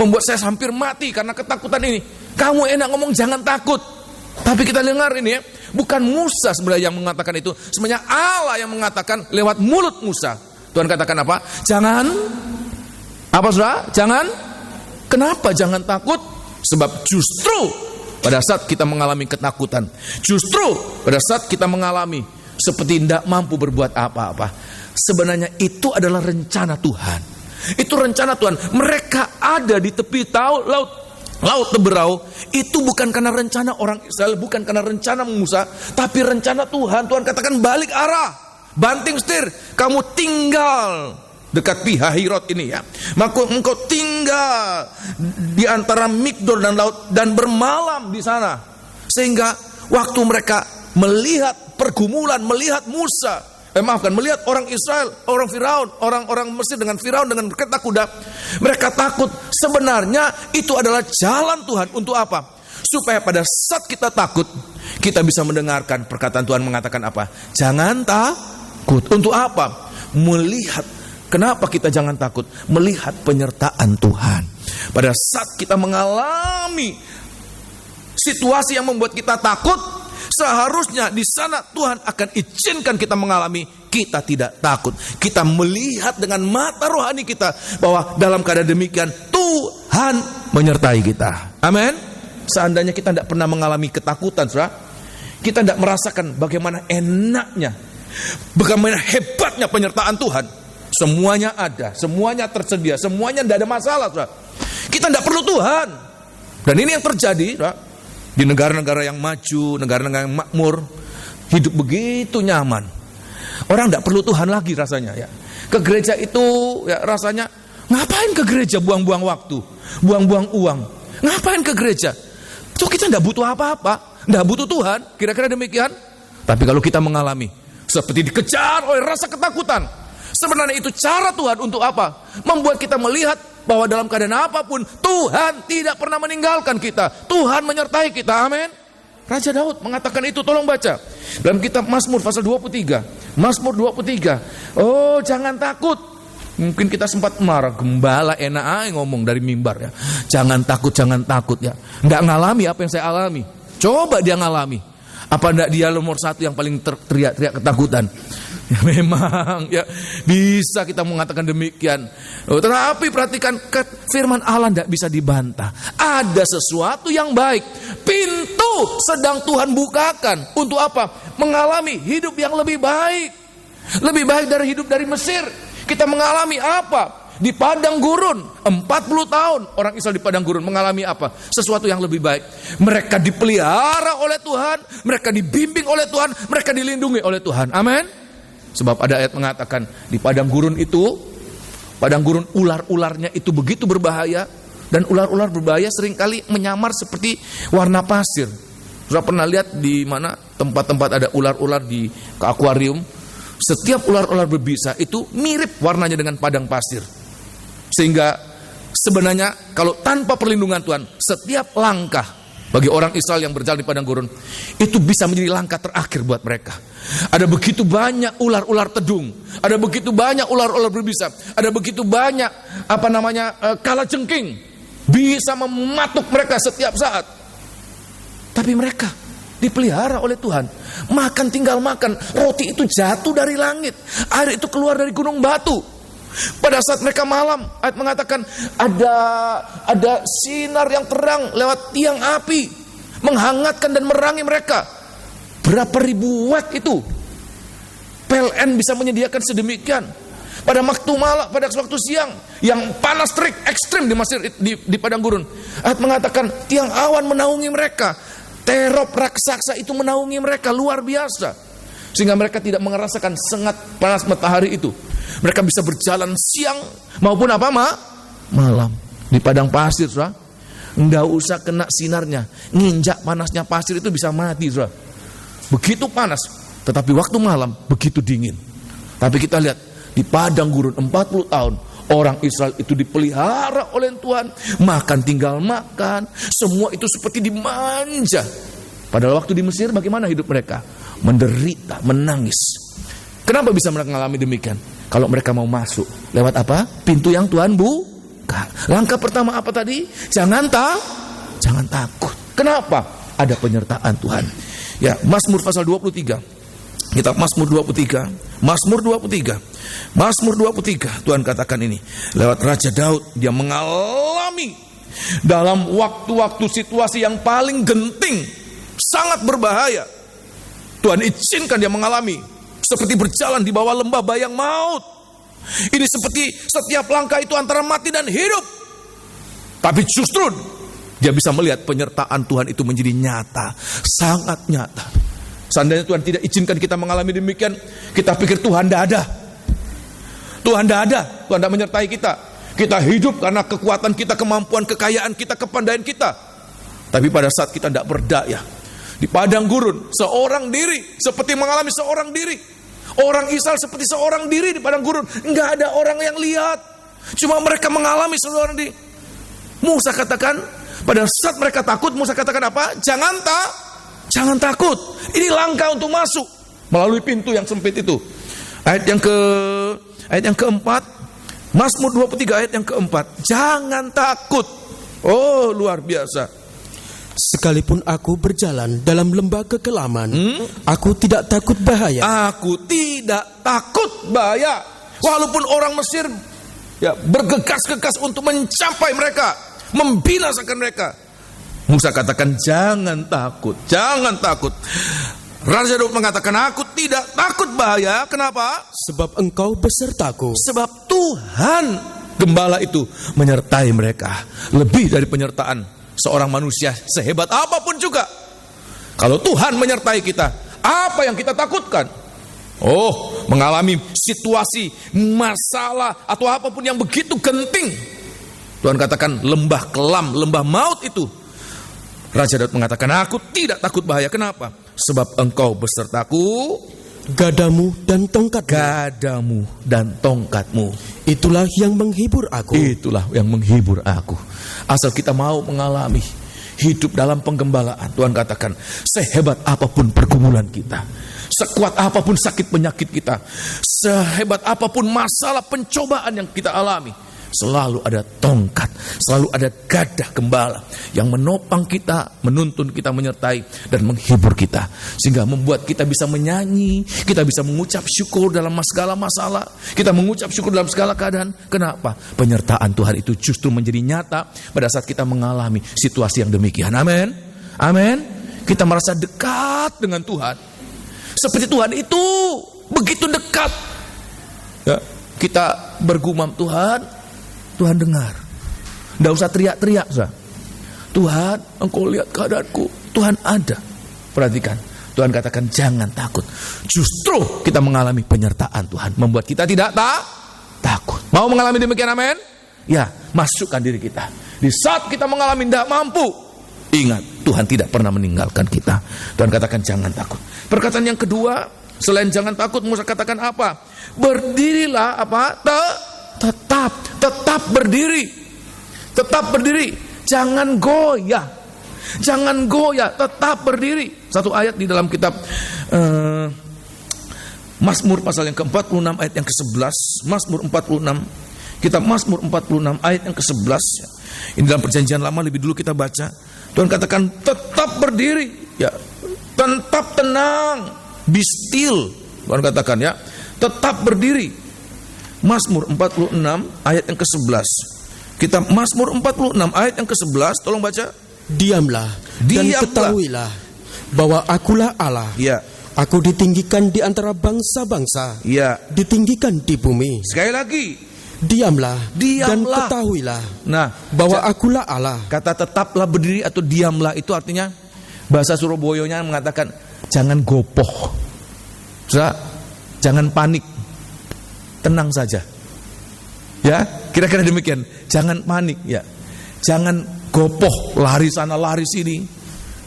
Membuat saya hampir mati karena ketakutan ini. Kamu enak ngomong jangan takut. Tapi kita dengar ini bukan Musa sebenarnya yang mengatakan itu. Sebenarnya Allah yang mengatakan lewat mulut Musa. Tuhan katakan apa? Jangan. Apa, saudara? Jangan. Kenapa jangan takut? Sebab justru pada saat kita mengalami ketakutan, justru pada saat kita mengalami seperti tidak mampu berbuat apa-apa, sebenarnya itu adalah rencana Tuhan. Itu rencana Tuhan. Mereka ada di tepi laut Teberau. Itu bukan karena rencana orang Israel, bukan karena rencana Musa, tapi rencana Tuhan. Tuhan katakan balik arah, banting setir, kamu tinggal dekat Pihahirot ini ya. Maka engkau tinggal di antara Migdol dan laut dan bermalam di sana. Sehingga waktu mereka melihat pergumulan, melihat Musa, melihat orang Israel, orang Firaun, orang-orang Mesir dengan Firaun dengan kereta kuda, mereka takut. Sebenarnya itu adalah jalan Tuhan untuk apa? Supaya pada saat kita takut, kita bisa mendengarkan perkataan Tuhan mengatakan apa? Jangan takut. Untuk apa? Melihat. Kenapa kita jangan takut? Melihat penyertaan Tuhan. Pada saat kita mengalami situasi yang membuat kita takut, seharusnya di sana Tuhan akan izinkan kita mengalami, kita tidak takut. Kita melihat dengan mata rohani kita bahwa dalam keadaan demikian Tuhan menyertai kita. Amin. Seandainya kita tidak pernah mengalami ketakutan, saudara, kita tidak merasakan bagaimana enaknya, bagaimana hebatnya penyertaan Tuhan. Semuanya ada, semuanya tersedia, semuanya tidak ada masalah, saudara. Kita tidak perlu Tuhan. Dan ini yang terjadi, saudara, di negara-negara yang maju, negara-negara yang makmur, hidup begitu nyaman. Orang tidak perlu Tuhan lagi rasanya ya. Ke gereja itu ya rasanya, ngapain ke gereja, buang-buang waktu, buang-buang uang. Ngapain ke gereja? So kita tidak butuh apa-apa, tidak butuh Tuhan, kira-kira demikian. Tapi kalau kita mengalami seperti dikejar oleh rasa ketakutan, sebenarnya itu cara Tuhan untuk apa? Membuat kita melihat bahwa dalam keadaan apapun Tuhan tidak pernah meninggalkan kita. Tuhan menyertai kita. Amin. Raja Daud mengatakan itu, tolong baca dalam kitab Mazmur pasal 23. Mazmur 23. Oh, jangan takut. Mungkin kita sempat marah, gembala enak aja ngomong dari mimbar ya. Jangan takut ya. Nggak ngalami apa yang saya alami. Coba dia ngalami. Apa enggak dia nomor satu yang paling teriak-teriak ketakutan? Ya memang ya bisa kita mengatakan demikian. Tetapi perhatikan, firman Allah tidak bisa dibantah. Ada sesuatu yang baik. Pintu sedang Tuhan bukakan. Untuk apa? Mengalami hidup yang lebih baik. Lebih baik dari hidup dari Mesir. Kita mengalami apa? Di padang gurun 40 tahun orang Israel di padang gurun mengalami apa? Sesuatu yang lebih baik. Mereka dipelihara oleh Tuhan, mereka dibimbing oleh Tuhan, mereka dilindungi oleh Tuhan. Amin. Sebab ada ayat mengatakan di padang gurun itu, padang gurun ular-ularnya itu begitu berbahaya, dan ular-ular berbahaya seringkali menyamar seperti warna pasir. Sudah pernah lihat di mana tempat-tempat ada ular-ular di akuarium? Setiap ular-ular berbisa itu mirip warnanya dengan padang pasir. Sehingga sebenarnya kalau tanpa perlindungan Tuhan, setiap langkah bagi orang Israel yang berjalan di padang gurun itu bisa menjadi langkah terakhir buat mereka. Ada begitu banyak ular-ular tedung, ada begitu banyak ular-ular berbisa, ada begitu banyak kalajengking bisa mematuk mereka setiap saat. Tapi mereka dipelihara oleh Tuhan. Makan tinggal makan. Roti itu jatuh dari langit, air itu keluar dari gunung batu. Pada saat mereka malam, ayat mengatakan ada sinar yang terang lewat tiang api menghangatkan dan menerangi mereka. Berapa ribu watt itu? PLN bisa menyediakan sedemikian. Pada waktu malam, pada waktu siang yang panas terik ekstrim di Mesir, di padang gurun, ayat mengatakan tiang awan menaungi mereka. Terop raksasa itu menaungi mereka luar biasa. Sehingga mereka tidak merasakan sengat panas matahari itu. Mereka bisa berjalan siang maupun malam. Di padang pasir, saudara. Nggak usah kena sinarnya. Nginjak panasnya pasir itu bisa mati, saudara. Begitu panas. Tetapi waktu malam begitu dingin. Tapi kita lihat di padang gurun 40 tahun. Orang Israel itu dipelihara oleh Tuhan. Makan tinggal makan. Semua itu seperti dimanja. Padahal waktu di Mesir bagaimana hidup mereka? Menderita, menangis. Kenapa bisa mereka mengalami demikian? Kalau mereka mau masuk. Lewat apa? Pintu yang Tuhan buka. Langkah pertama apa tadi? Jangan takut. Kenapa? Ada penyertaan Tuhan. Ya, Mazmur pasal 23. Kitab Mazmur 23. Mazmur 23. Tuhan katakan ini lewat Raja Daud. Dia mengalami dalam waktu-waktu situasi yang paling genting, sangat berbahaya. Tuhan izinkan dia mengalami seperti berjalan di bawah lembah bayang maut. Ini seperti setiap langkah itu antara mati dan hidup. Tapi justru dia bisa melihat penyertaan Tuhan itu menjadi nyata, sangat nyata. Seandainya Tuhan tidak izinkan kita mengalami demikian, kita pikir Tuhan tidak ada. Tuhan tidak ada. Tuhan tidak menyertai kita. Kita hidup karena kekuatan kita, kemampuan, kekayaan kita, kepandaian kita. Tapi pada saat kita tidak berdaya, di padang gurun, seorang diri, seperti mengalami seorang diri. Orang Israel seperti seorang diri di padang gurun. Enggak ada orang yang lihat. Cuma mereka mengalami seorang diri. Musa katakan, pada saat mereka takut, Musa katakan apa? Jangan takut. Ini langkah untuk masuk melalui pintu yang sempit itu. Ayat yang keempat, Mazmur 23 ayat yang keempat. Jangan takut. Oh, luar biasa. Sekalipun aku berjalan dalam lembah kekelaman, aku tidak takut bahaya. Aku tidak takut bahaya. Walaupun orang Mesir bergegas-gegas untuk mencapai mereka, membinasakan mereka, Musa katakan jangan takut, jangan takut. Raja Daud mengatakan aku tidak takut bahaya. Kenapa? Sebab engkau besertaku. Sebab Tuhan Gembala itu menyertai mereka. Lebih dari penyertaan seorang manusia sehebat apapun juga. Kalau Tuhan menyertai kita, apa yang kita takutkan? Oh, mengalami situasi, masalah atau apapun yang begitu genting. Tuhan katakan lembah kelam, lembah maut itu. Raja Daud mengatakan aku tidak takut bahaya. Kenapa? Sebab engkau besertaku. Gadamu dan tongkatmu. Gadamu dan tongkatmu. Itulah yang menghibur aku. Itulah yang menghibur aku. Asal kita mau mengalami hidup dalam penggembalaan. Tuhan katakan sehebat apapun pergumulan kita, sekuat apapun sakit penyakit kita, sehebat apapun masalah pencobaan yang kita alami, selalu ada tongkat, selalu ada gadah gembala yang menopang kita, menuntun kita, menyertai dan menghibur kita, sehingga membuat kita bisa menyanyi, kita bisa mengucap syukur dalam segala masalah, kita mengucap syukur dalam segala keadaan. Kenapa? Penyertaan Tuhan itu justru menjadi nyata pada saat kita mengalami situasi yang demikian. Amin. Amin. Kita merasa dekat dengan Tuhan, seperti Tuhan itu begitu dekat. Ya, kita bergumam, Tuhan dengar. Tidak usah teriak-teriak. Tuhan, engkau lihat keadaanku. Tuhan ada. Perhatikan. Tuhan katakan jangan takut. Justru kita mengalami penyertaan Tuhan, membuat kita tidak takut. Mau mengalami demikian, amin? Ya, masukkan diri kita. Di saat kita mengalami tidak mampu, ingat Tuhan tidak pernah meninggalkan kita. Tuhan katakan jangan takut. Perkataan yang kedua, selain jangan takut, Musa katakan apa? Berdirilah apa? Tetap berdiri. Tetap berdiri. Jangan goyah. Jangan goyah, tetap berdiri. Satu ayat di dalam kitab Mazmur pasal yang ke-46 ayat yang ke-11. Mazmur 46. Kitab Mazmur 46 ayat yang ke-11. Ini dalam perjanjian lama, lebih dulu kita baca. Tuhan katakan tetap berdiri, ya. Tetap tenang. Be still. Tuhan katakan, ya. Tetap berdiri. Mazmur 46 ayat yang ke-11. Kita Mazmur 46 ayat yang ke-11, tolong baca. Diamlah dan ketahuilah bahwa akulah Allah. Ya. Aku ditinggikan di antara bangsa-bangsa. Ya. Ditinggikan di bumi. Sekali lagi. Diamlah dan ketahuilah bahwa akulah Allah. Kata tetaplah berdiri atau diamlah itu artinya bahasa Surabayanya mengatakan jangan gopoh. Jangan panik. Tenang saja. Ya, kira-kira demikian. Jangan panik, ya. Jangan gopoh, lari sana lari sini.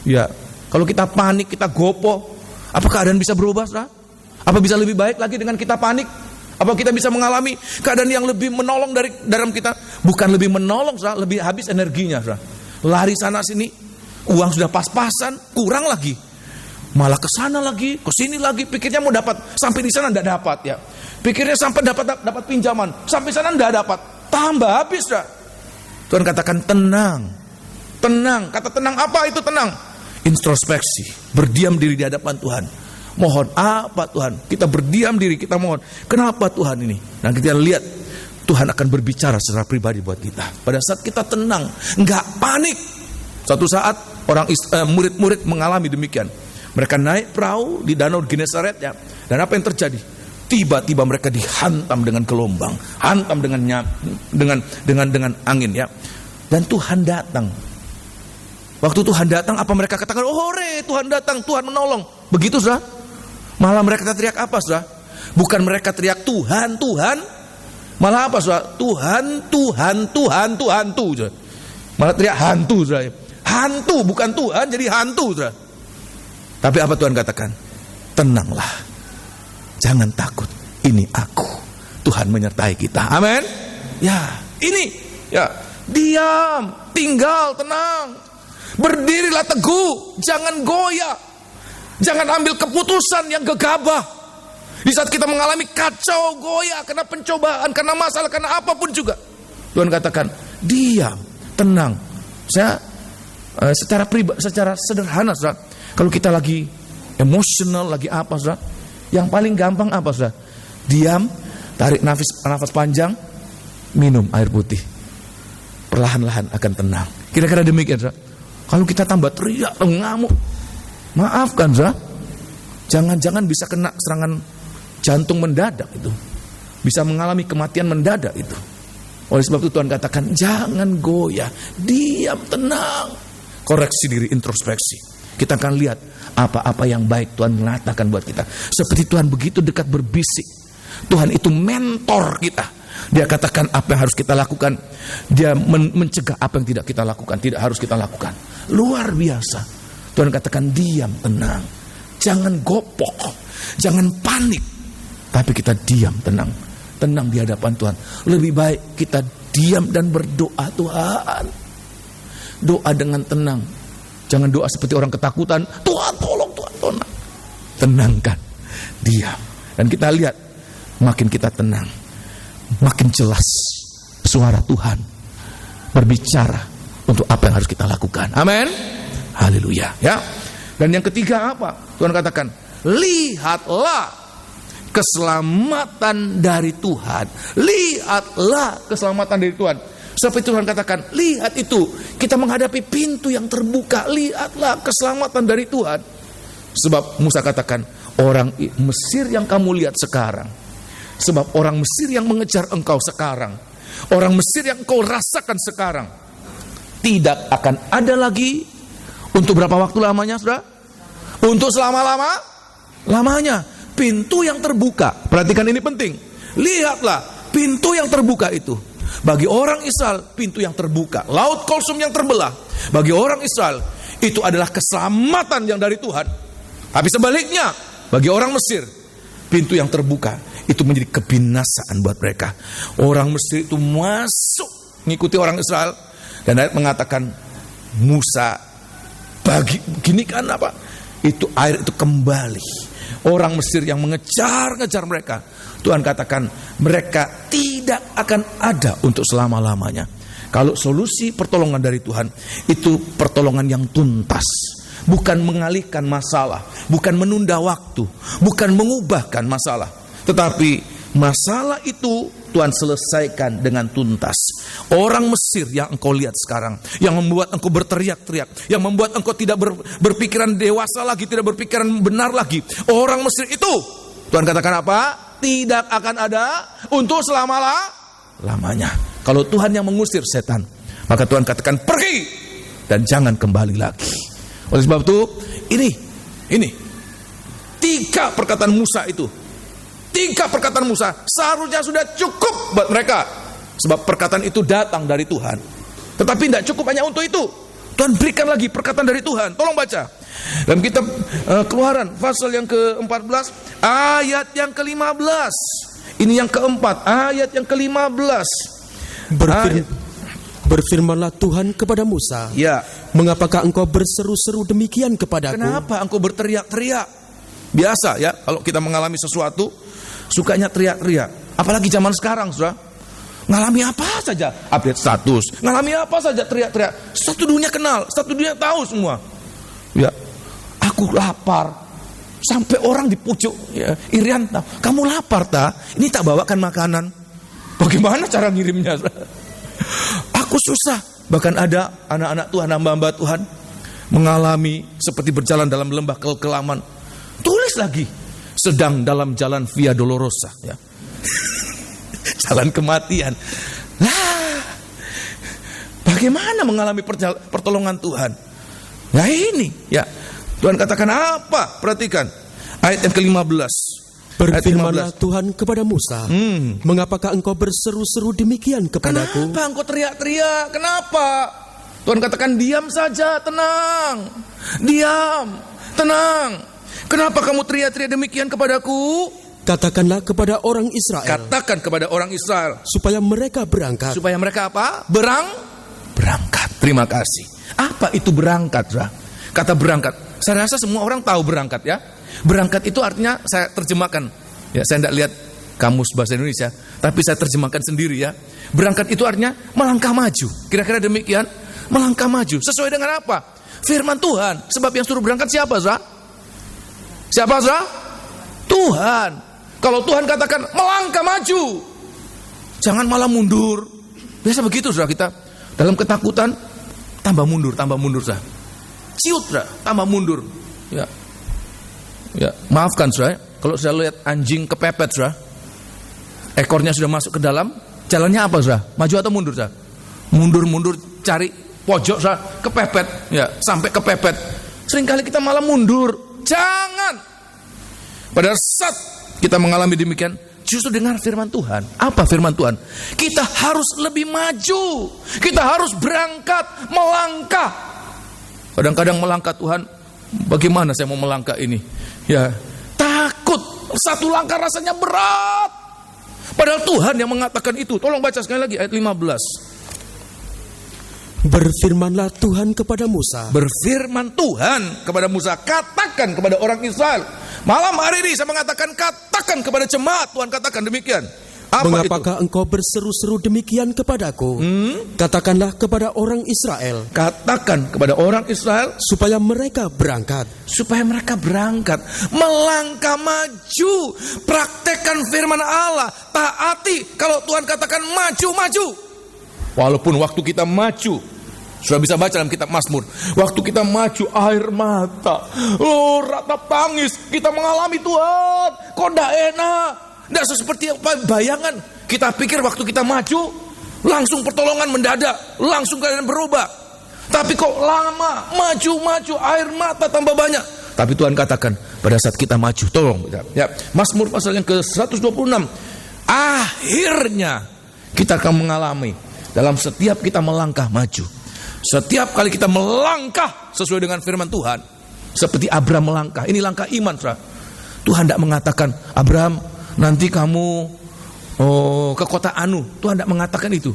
Ya, kalau kita panik, kita gopoh, apa keadaan bisa berubah, saudara? Apa bisa lebih baik lagi dengan kita panik? Apa kita bisa mengalami keadaan yang lebih menolong dari dalam kita? Bukan lebih menolong, saudara, lebih habis energinya, saudara. Lari sana sini, uang sudah pas-pasan, kurang lagi. Malah ke sana lagi, ke sini lagi, pikirnya mau dapat, sampai di sana enggak dapat, ya. Pikirnya sampai dapat pinjaman, sampai sana enggak dapat, tambah habis, dah. Tuhan katakan tenang. Tenang. Kata tenang apa itu tenang? Introspeksi, berdiam diri di hadapan Tuhan. Mohon apa Tuhan? Kita berdiam diri, kita mohon. Kenapa Tuhan ini? Nah, kita lihat Tuhan akan berbicara secara pribadi buat kita. Pada saat kita tenang, enggak panik. Suatu saat murid-murid mengalami demikian. Mereka naik perahu di danau Genesaret, ya. Dan apa yang terjadi? Tiba-tiba mereka dihantam dengan gelombang, hantam dengan angin, ya. Dan Tuhan datang. Waktu Tuhan datang, apa mereka katakan? Oh, hore, Tuhan datang, Tuhan menolong. Begitu, saudara? Malah mereka teriak apa, saudara? Bukan mereka teriak Tuhan, Tuhan. Malah apa saudara? Tuhan, saudara. Malah teriak hantu saudara. Hantu, bukan Tuhan, jadi hantu saudara. Tapi apa Tuhan katakan? Tenanglah, jangan takut, ini aku. Tuhan menyertai kita. Amin. Ya, ini ya, diam, tinggal, tenang. Berdirilah teguh, jangan goyah. Jangan ambil keputusan yang gegabah. Di saat kita mengalami kacau, goyah, karena pencobaan, karena masalah, karena apapun juga, Tuhan katakan, diam, tenang. Saya secara pribadi, secara sederhana, saudara, kalau kita lagi emosional, lagi apa, saudara, yang paling gampang apa, saudara? Diam, tarik nafas panjang, minum air putih, perlahan-lahan akan tenang. Kira-kira demikian, saudara. Kalau kita tambah teriak, ngamuk, maafkan, saudara, jangan-jangan bisa kena serangan jantung mendadak itu, bisa mengalami kematian mendadak itu. Oleh sebab itu Tuhan katakan, jangan goyah, diam, tenang. Koreksi diri, introspeksi. Kita akan lihat apa-apa yang baik Tuhan mengatakan buat kita. Seperti Tuhan begitu dekat berbisik. Tuhan itu mentor kita. Dia katakan apa yang harus kita lakukan. Dia mencegah apa yang tidak kita lakukan, tidak harus kita lakukan. Luar biasa. Tuhan katakan, diam, tenang. Jangan gopok, jangan panik. Tapi kita diam, tenang. Tenang di hadapan Tuhan. Lebih baik kita diam dan berdoa, Tuhan. Doa dengan tenang. Jangan doa seperti orang ketakutan. Tuhan tolong, Tuhan tolong. Tenangkan, diam. Dan kita lihat, makin kita tenang, makin jelas suara Tuhan berbicara untuk apa yang harus kita lakukan. Amin. Haleluya. Ya. Dan yang ketiga apa? Tuhan katakan, lihatlah keselamatan dari Tuhan. Lihatlah keselamatan dari Tuhan. Seperti Tuhan katakan, lihat itu, kita menghadapi pintu yang terbuka. Lihatlah keselamatan dari Tuhan. Sebab Musa katakan, orang Mesir yang kamu lihat sekarang, sebab orang Mesir yang mengejar engkau sekarang, orang Mesir yang engkau rasakan sekarang, tidak akan ada lagi. Untuk berapa waktu lamanya, saudara? Untuk lamanya. Pintu yang terbuka. Perhatikan, ini penting. Lihatlah pintu yang terbuka itu. Bagi orang Israel, pintu yang terbuka, Laut Kulsum yang terbelah. Bagi orang Israel, itu adalah keselamatan yang dari Tuhan. Tapi sebaliknya, bagi orang Mesir, pintu yang terbuka itu menjadi kebinasaan buat mereka. Orang Mesir itu masuk mengikuti orang Israel. Dan ayat mengatakan, Musa gini kan apa? Itu air itu kembali. Orang Mesir yang mengejar-ngejar mereka, Tuhan katakan mereka tidak akan ada untuk selama-lamanya. Kalau solusi pertolongan dari Tuhan, itu pertolongan yang tuntas. Bukan mengalihkan masalah, bukan menunda waktu, bukan mengubahkan masalah. Tetapi masalah itu Tuhan selesaikan dengan tuntas. Orang Mesir yang engkau lihat sekarang, yang membuat engkau berteriak-teriak, yang membuat engkau tidak berpikiran dewasa lagi, tidak berpikiran benar lagi, orang Mesir itu, Tuhan katakan apa? Tidak akan ada untuk selama-lamanya. Kalau Tuhan yang mengusir setan, maka Tuhan katakan pergi dan jangan kembali lagi. Oleh sebab itu, ini 3 perkataan Musa itu, 3 perkataan Musa seharusnya sudah cukup buat mereka. Sebab perkataan itu datang dari Tuhan. Tetapi tidak cukup hanya untuk itu. Tuhan berikan lagi perkataan dari Tuhan. Tolong baca dalam kitab Keluaran pasal yang ke-14 ayat yang ke-15. Ini yang keempat, ayat yang ke-15. Berfirmanlah Tuhan kepada Musa, ya, mengapakah engkau berseru-seru demikian kepadaku? Kenapa engkau berteriak-teriak? Biasa ya, kalau kita mengalami sesuatu, sukanya teriak-teriak. Apalagi zaman sekarang, saudara. Ngalami apa saja, update status. Ngalami apa saja, teriak-teriak. Satu dunia kenal, satu dunia tahu semua. Ya, aku lapar. Sampai orang di pucuk, ya, Irian, kamu lapar tak? Ini tak bawakan makanan. Bagaimana cara ngirimnya? Aku susah. Bahkan ada anak-anak Tuhan, hamba-hamba Tuhan, mengalami seperti berjalan dalam lembah kekelaman. Tulis lagi, sedang dalam jalan Via Dolorosa, ya. Jalan kematian. Bagaimana mengalami pertolongan Tuhan? Nah ini, ya, Tuhan katakan apa? Perhatikan ayat yang ke-15. Berfirmanlah Tuhan kepada Musa, mengapakah engkau berseru-seru demikian kepadaku? Kenapa engkau teriak-teriak? Kenapa? Tuhan katakan, diam saja, tenang. Diam, tenang. Kenapa kamu teriak-teriak demikian kepadaku? Katakanlah kepada orang Israel. Katakan kepada orang Israel. Supaya mereka berangkat. Supaya mereka apa? Berangkat. Terima kasih. Apa itu berangkat, Saudara? Kata berangkat. Saya rasa semua orang tahu berangkat ya. Berangkat itu artinya, saya terjemahkan. Ya, saya tidak lihat kamus bahasa Indonesia, tapi saya terjemahkan sendiri ya. Berangkat itu artinya melangkah maju. Kira-kira demikian. Melangkah maju. Sesuai dengan apa? Firman Tuhan. Sebab yang suruh berangkat siapa, Saudara? Siapa, Saudara? Tuhan. Kalau Tuhan katakan melangkah maju, jangan malah mundur. Biasa begitu, Saudara, kita dalam ketakutan tambah mundur, Saudara. Ciut, Saudara, tambah mundur. Ya. Ya, maafkan, Saudara. Kalau saya lihat anjing kepepet, Saudara, ekornya sudah masuk ke dalam, jalannya apa, Saudara? Maju atau mundur, Saudara? Mundur, cari pojok, Saudara, kepepet. Ya, sampai kepepet. Seringkali kita malah mundur. Jangan. Pada saat kita mengalami demikian, justru dengar firman Tuhan. Apa firman Tuhan? Kita harus lebih maju. Kita harus berangkat, melangkah. Kadang-kadang melangkah, Tuhan, bagaimana saya mau melangkah ini? Ya, takut. Satu langkah rasanya berat. Padahal Tuhan yang mengatakan itu. Tolong baca sekali lagi ayat 15. Berfirmanlah Tuhan kepada Musa. Berfirman Tuhan kepada Musa, katakan kepada orang Israel. Malam hari ini saya mengatakan, katakan kepada jemaat. Tuhan katakan demikian. Apa mengapakah itu? Engkau berseru-seru demikian kepadaku? Katakanlah kepada orang Israel. Katakan kepada orang Israel. Supaya mereka berangkat. Supaya mereka berangkat. Melangkah maju. Praktekkan firman Allah. Taati. Kalau Tuhan katakan maju, maju. Walaupun waktu kita maju, sudah bisa baca dalam kitab Mazmur, waktu kita maju air mata, ratap tangis, kita mengalami, Tuhan, kok tidak enak, tidak seperti apa bayangan. Kita pikir waktu kita maju, langsung pertolongan mendadak, langsung keadaan berubah. Tapi kok lama, maju, air mata tambah banyak. Tapi Tuhan katakan, pada saat kita maju, tolong ya, Mazmur pasal yang ke-126, akhirnya kita akan mengalami. Dalam setiap kita melangkah maju, setiap kali kita melangkah sesuai dengan firman Tuhan, seperti Abraham melangkah. Ini langkah iman, Saudara. Tuhan tidak mengatakan, Abraham, nanti kamu ke kota Anu. Tuhan tidak mengatakan itu.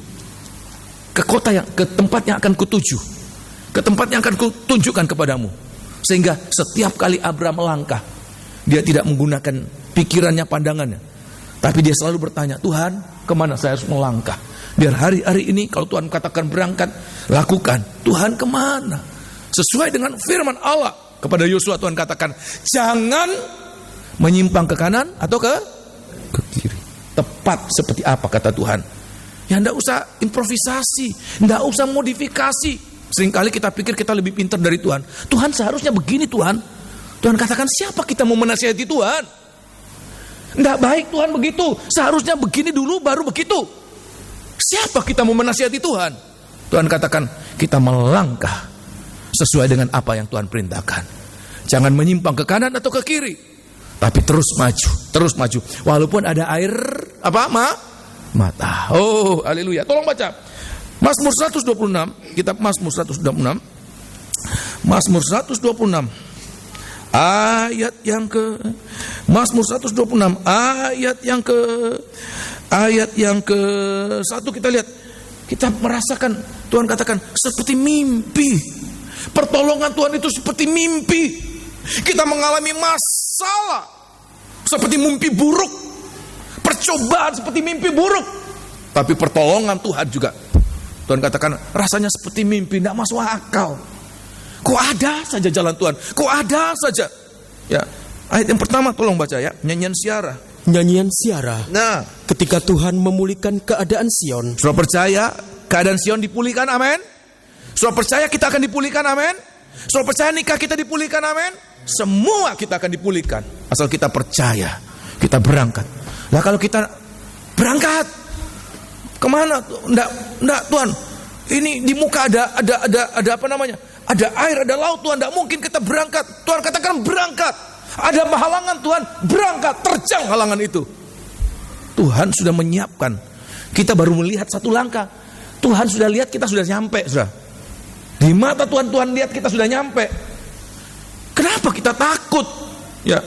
Ke tempat yang akan kutuju, ke tempat yang akan kutunjukkan kepadamu. Sehingga setiap kali Abraham melangkah, dia tidak menggunakan pikirannya, pandangannya, tapi dia selalu bertanya, Tuhan, kemana saya harus melangkah? Biar hari-hari ini kalau Tuhan katakan berangkat, lakukan. Tuhan kemana? Sesuai dengan firman Allah. Kepada Yosua Tuhan katakan, jangan menyimpang ke kanan atau ke kiri. Tepat seperti apa kata Tuhan. Ya tidak usah improvisasi, tidak usah modifikasi. Seringkali kita pikir kita lebih pintar dari Tuhan. Tuhan seharusnya begini, Tuhan. Tuhan katakan, siapa kita mau menasihati Tuhan? Tidak baik Tuhan begitu. Seharusnya begini dulu baru begitu. Siapa kita mau menasihati Tuhan? Tuhan katakan, kita melangkah sesuai dengan apa yang Tuhan perintahkan. Jangan menyimpang ke kanan atau ke kiri, tapi terus maju. Walaupun ada air mata. Oh, haleluya. Tolong baca Mazmur 126, kitab Mazmur 126. Mazmur 126 ayat yang ke Mazmur 126 ayat yang ke 1 kita lihat. Kita merasakan Tuhan katakan seperti mimpi. Pertolongan Tuhan itu seperti mimpi. Kita mengalami masalah seperti mimpi buruk. Percobaan seperti mimpi buruk. Tapi pertolongan Tuhan juga, Tuhan katakan rasanya seperti mimpi, tidak masuk akal. Kok ada saja jalan Tuhan? Kok ada saja? Ya, ayat yang pertama tolong baca ya, nyanyian siara. Nyanyian siara. Nah, ketika Tuhan memulihkan keadaan Sion. Saudara percaya keadaan Sion dipulihkan, amin. Saudara percaya kita akan dipulihkan, amin. Saudara percaya nikah kita dipulihkan, amin. Semua kita akan dipulihkan asal kita percaya, kita berangkat. Nah, kalau kita berangkat kemana? Enggak Tuhan. Ini di muka ada apa namanya? Ada air, ada laut, Tuhan. Tidak mungkin kita berangkat. Tuhan katakan berangkat. Ada halangan, Tuhan berangkat, terjang halangan itu. Tuhan sudah menyiapkan. Kita baru melihat satu langkah, Tuhan sudah lihat kita sudah nyampe, sudah. Di mata Tuhan, Tuhan lihat kita sudah nyampe. Kenapa kita takut? Ya,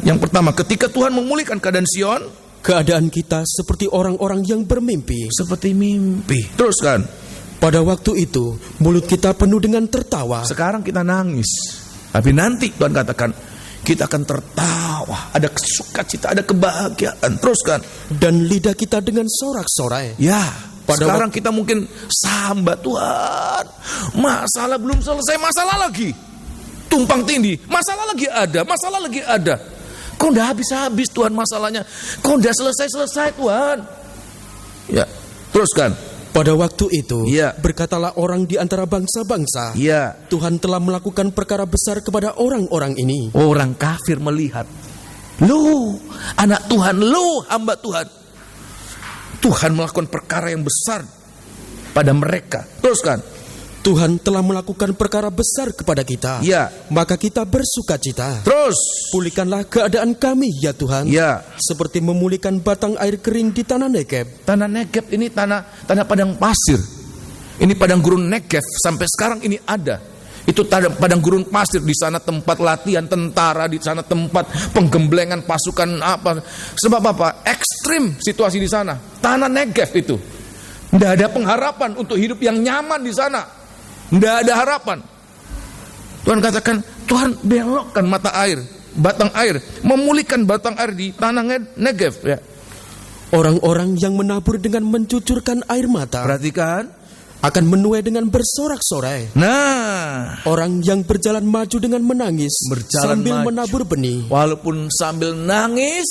yang pertama, ketika Tuhan memulihkan keadaan Sion, keadaan kita seperti orang-orang yang bermimpi. Seperti mimpi. Teruskan. Pada waktu itu, mulut kita penuh dengan tertawa. Sekarang kita nangis. Tapi nanti Tuhan katakan, kita akan tertawa. Ada sukacita, ada kebahagiaan. Teruskan. Dan lidah kita dengan sorak-sorai. Ya, sekarang kita mungkin sambat, Tuhan, masalah belum selesai, masalah lagi. Tumpang tindih, masalah lagi ada, masalah lagi ada. Kok udah habis-habis Tuhan masalahnya? Kok udah selesai-selesai Tuhan? Ya, teruskan. Pada waktu itu, ya, berkatalah orang di antara bangsa-bangsa, ya, Tuhan telah melakukan perkara besar kepada orang-orang ini. Orang kafir melihat, lu anak Tuhan, lu hamba Tuhan. Tuhan melakukan perkara yang besar pada mereka. Teruskan. Tuhan telah melakukan perkara besar kepada kita. Ya. Maka kita bersukacita. Terus. Pulihkanlah keadaan kami ya Tuhan. Ya. Seperti memulihkan batang air kering di tanah Negev. Tanah Negev ini tanah padang pasir. Ini padang gurun Negev sampai sekarang ini ada. Itu padang gurun pasir, di sana tempat latihan tentara, di sana tempat penggemblengan pasukan apa. Sebab apa? Ekstrim situasi di sana. Tanah Negev itu. Tidak ada pengharapan untuk hidup yang nyaman di sana. Tidak ada harapan. Tuhan katakan, Tuhan belokkan mata air, batang air, memulihkan batang air di tanah Negev. Ya. Orang-orang yang menabur dengan mencucurkan air mata, perhatikan, akan menuai dengan bersorak-sorai. Nah, orang yang berjalan maju dengan menangis, sambil menabur benih. Walaupun sambil nangis,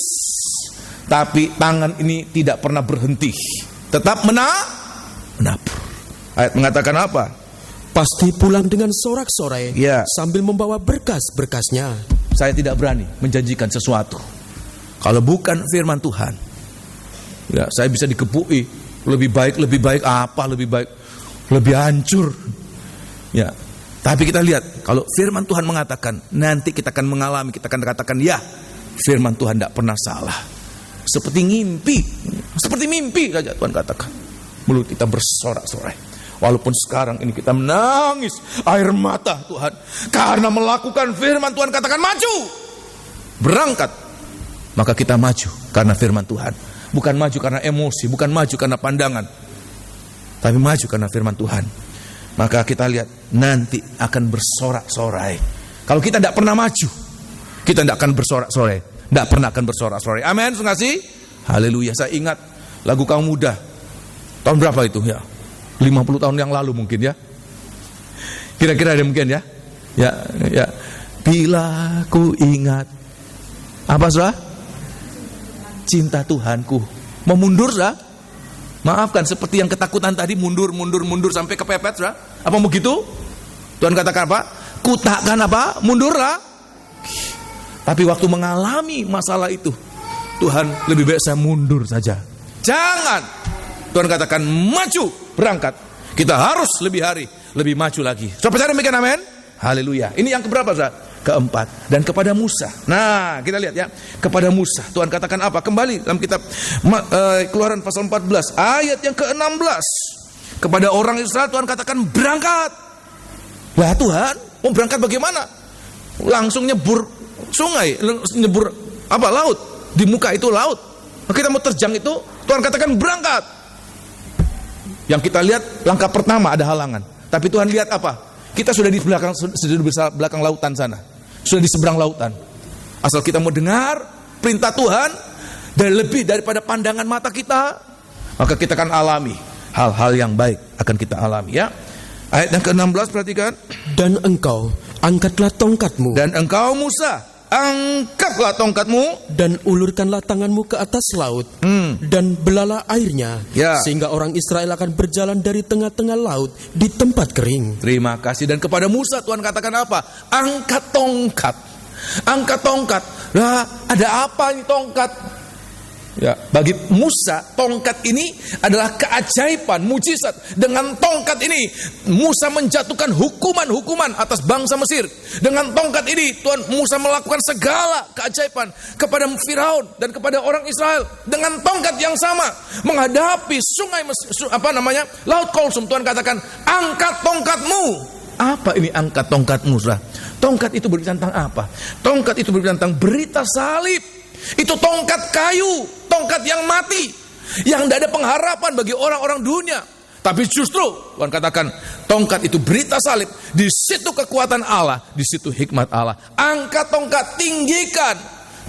tapi tangan ini tidak pernah berhenti, tetap menabur. Ayat mengatakan apa? Pasti pulang dengan sorak-sorai, ya, sambil membawa berkas-berkasnya. Saya tidak berani menjanjikan sesuatu kalau bukan firman Tuhan. Ya, saya bisa dikepui. Lebih baik apa? Lebih baik, lebih hancur. Ya, tapi kita lihat kalau firman Tuhan mengatakan, nanti kita akan mengalami, kita akan katakan, ya, firman Tuhan tidak pernah salah. Seperti mimpi saja Tuhan katakan. Mulut kita bersorak-sorai. Walaupun sekarang ini kita menangis air mata Tuhan, karena melakukan firman Tuhan katakan maju, berangkat. Maka kita maju karena firman Tuhan. Bukan maju karena emosi, bukan maju karena pandangan, tapi maju karena firman Tuhan. Maka kita lihat nanti akan bersorak-sorai. Kalau kita tidak pernah maju, kita tidak akan bersorak-sorai. Tidak pernah akan bersorak-sorai. Amin, terima kasih. Haleluya. Saya ingat lagu Kaum Muda. Tahun berapa itu ya? 50 tahun yang lalu mungkin ya. Kira-kira ada mungkin ya. Ya. Bila ku ingat apa saudara? Cinta Tuhanku. Mau mundur saudara? Maafkan, seperti yang ketakutan tadi, mundur sampai kepepet saudara. Apa mau gitu? Tuhan katakan apa? Ku takkan apa? Mundurlah. Tapi waktu mengalami masalah itu, Tuhan lebih baik saya mundur saja. Jangan. Tuhan katakan maju, berangkat. Kita harus lebih maju lagi. Coba percaya demikian, amin. Haleluya. Ini yang keberapa, saudara? Keempat. Dan kepada Musa. Nah, kita lihat ya. Kepada Musa Tuhan katakan apa? Kembali dalam kitab Keluaran pasal 14 ayat yang ke-16. Kepada orang Israel Tuhan katakan berangkat. Lah Tuhan, mau berangkat bagaimana? Langsung nyebur sungai, nyebur apa? Laut. Di muka itu laut. Kita mau terjang itu, Tuhan katakan berangkat. Yang kita lihat langkah pertama ada halangan. Tapi Tuhan lihat apa? Kita sudah di belakang lautan sana. Sudah di seberang lautan. Asal kita mau dengar perintah Tuhan dan lebih daripada pandangan mata kita, maka kita akan alami hal-hal yang baik akan kita alami ya. Ayat yang ke-16 perhatikan. Dan engkau angkatlah tongkatmu. Dan engkau Musa angkatlah tongkatmu dan ulurkanlah tanganmu ke atas laut dan belalah airnya sehingga orang Israel akan berjalan dari tengah-tengah laut di tempat kering. Terima kasih. Dan kepada Musa Tuhan katakan apa? Angkat tongkat. Angkat tongkat. Lah, ada apa ini tongkat? Ya, bagi Musa tongkat ini adalah keajaiban, mujizat. Dengan tongkat ini Musa menjatuhkan hukuman-hukuman atas bangsa Mesir. Dengan tongkat ini Musa melakukan segala keajaiban kepada Firaun dan kepada orang Israel. Dengan tongkat yang sama menghadapi Laut Kulsum, Tuhan katakan, angkat tongkatmu. Apa ini angkat tongkatmu? Tongkat itu berbicara tentang apa? Tongkat itu berbicara tentang berita salib. Itu tongkat kayu, tongkat yang mati, yang tidak ada pengharapan bagi orang-orang dunia. Tapi justru Tuhan katakan, tongkat itu berita salib. Di situ kekuatan Allah, di situ hikmat Allah. Angkat tongkat, tinggikan.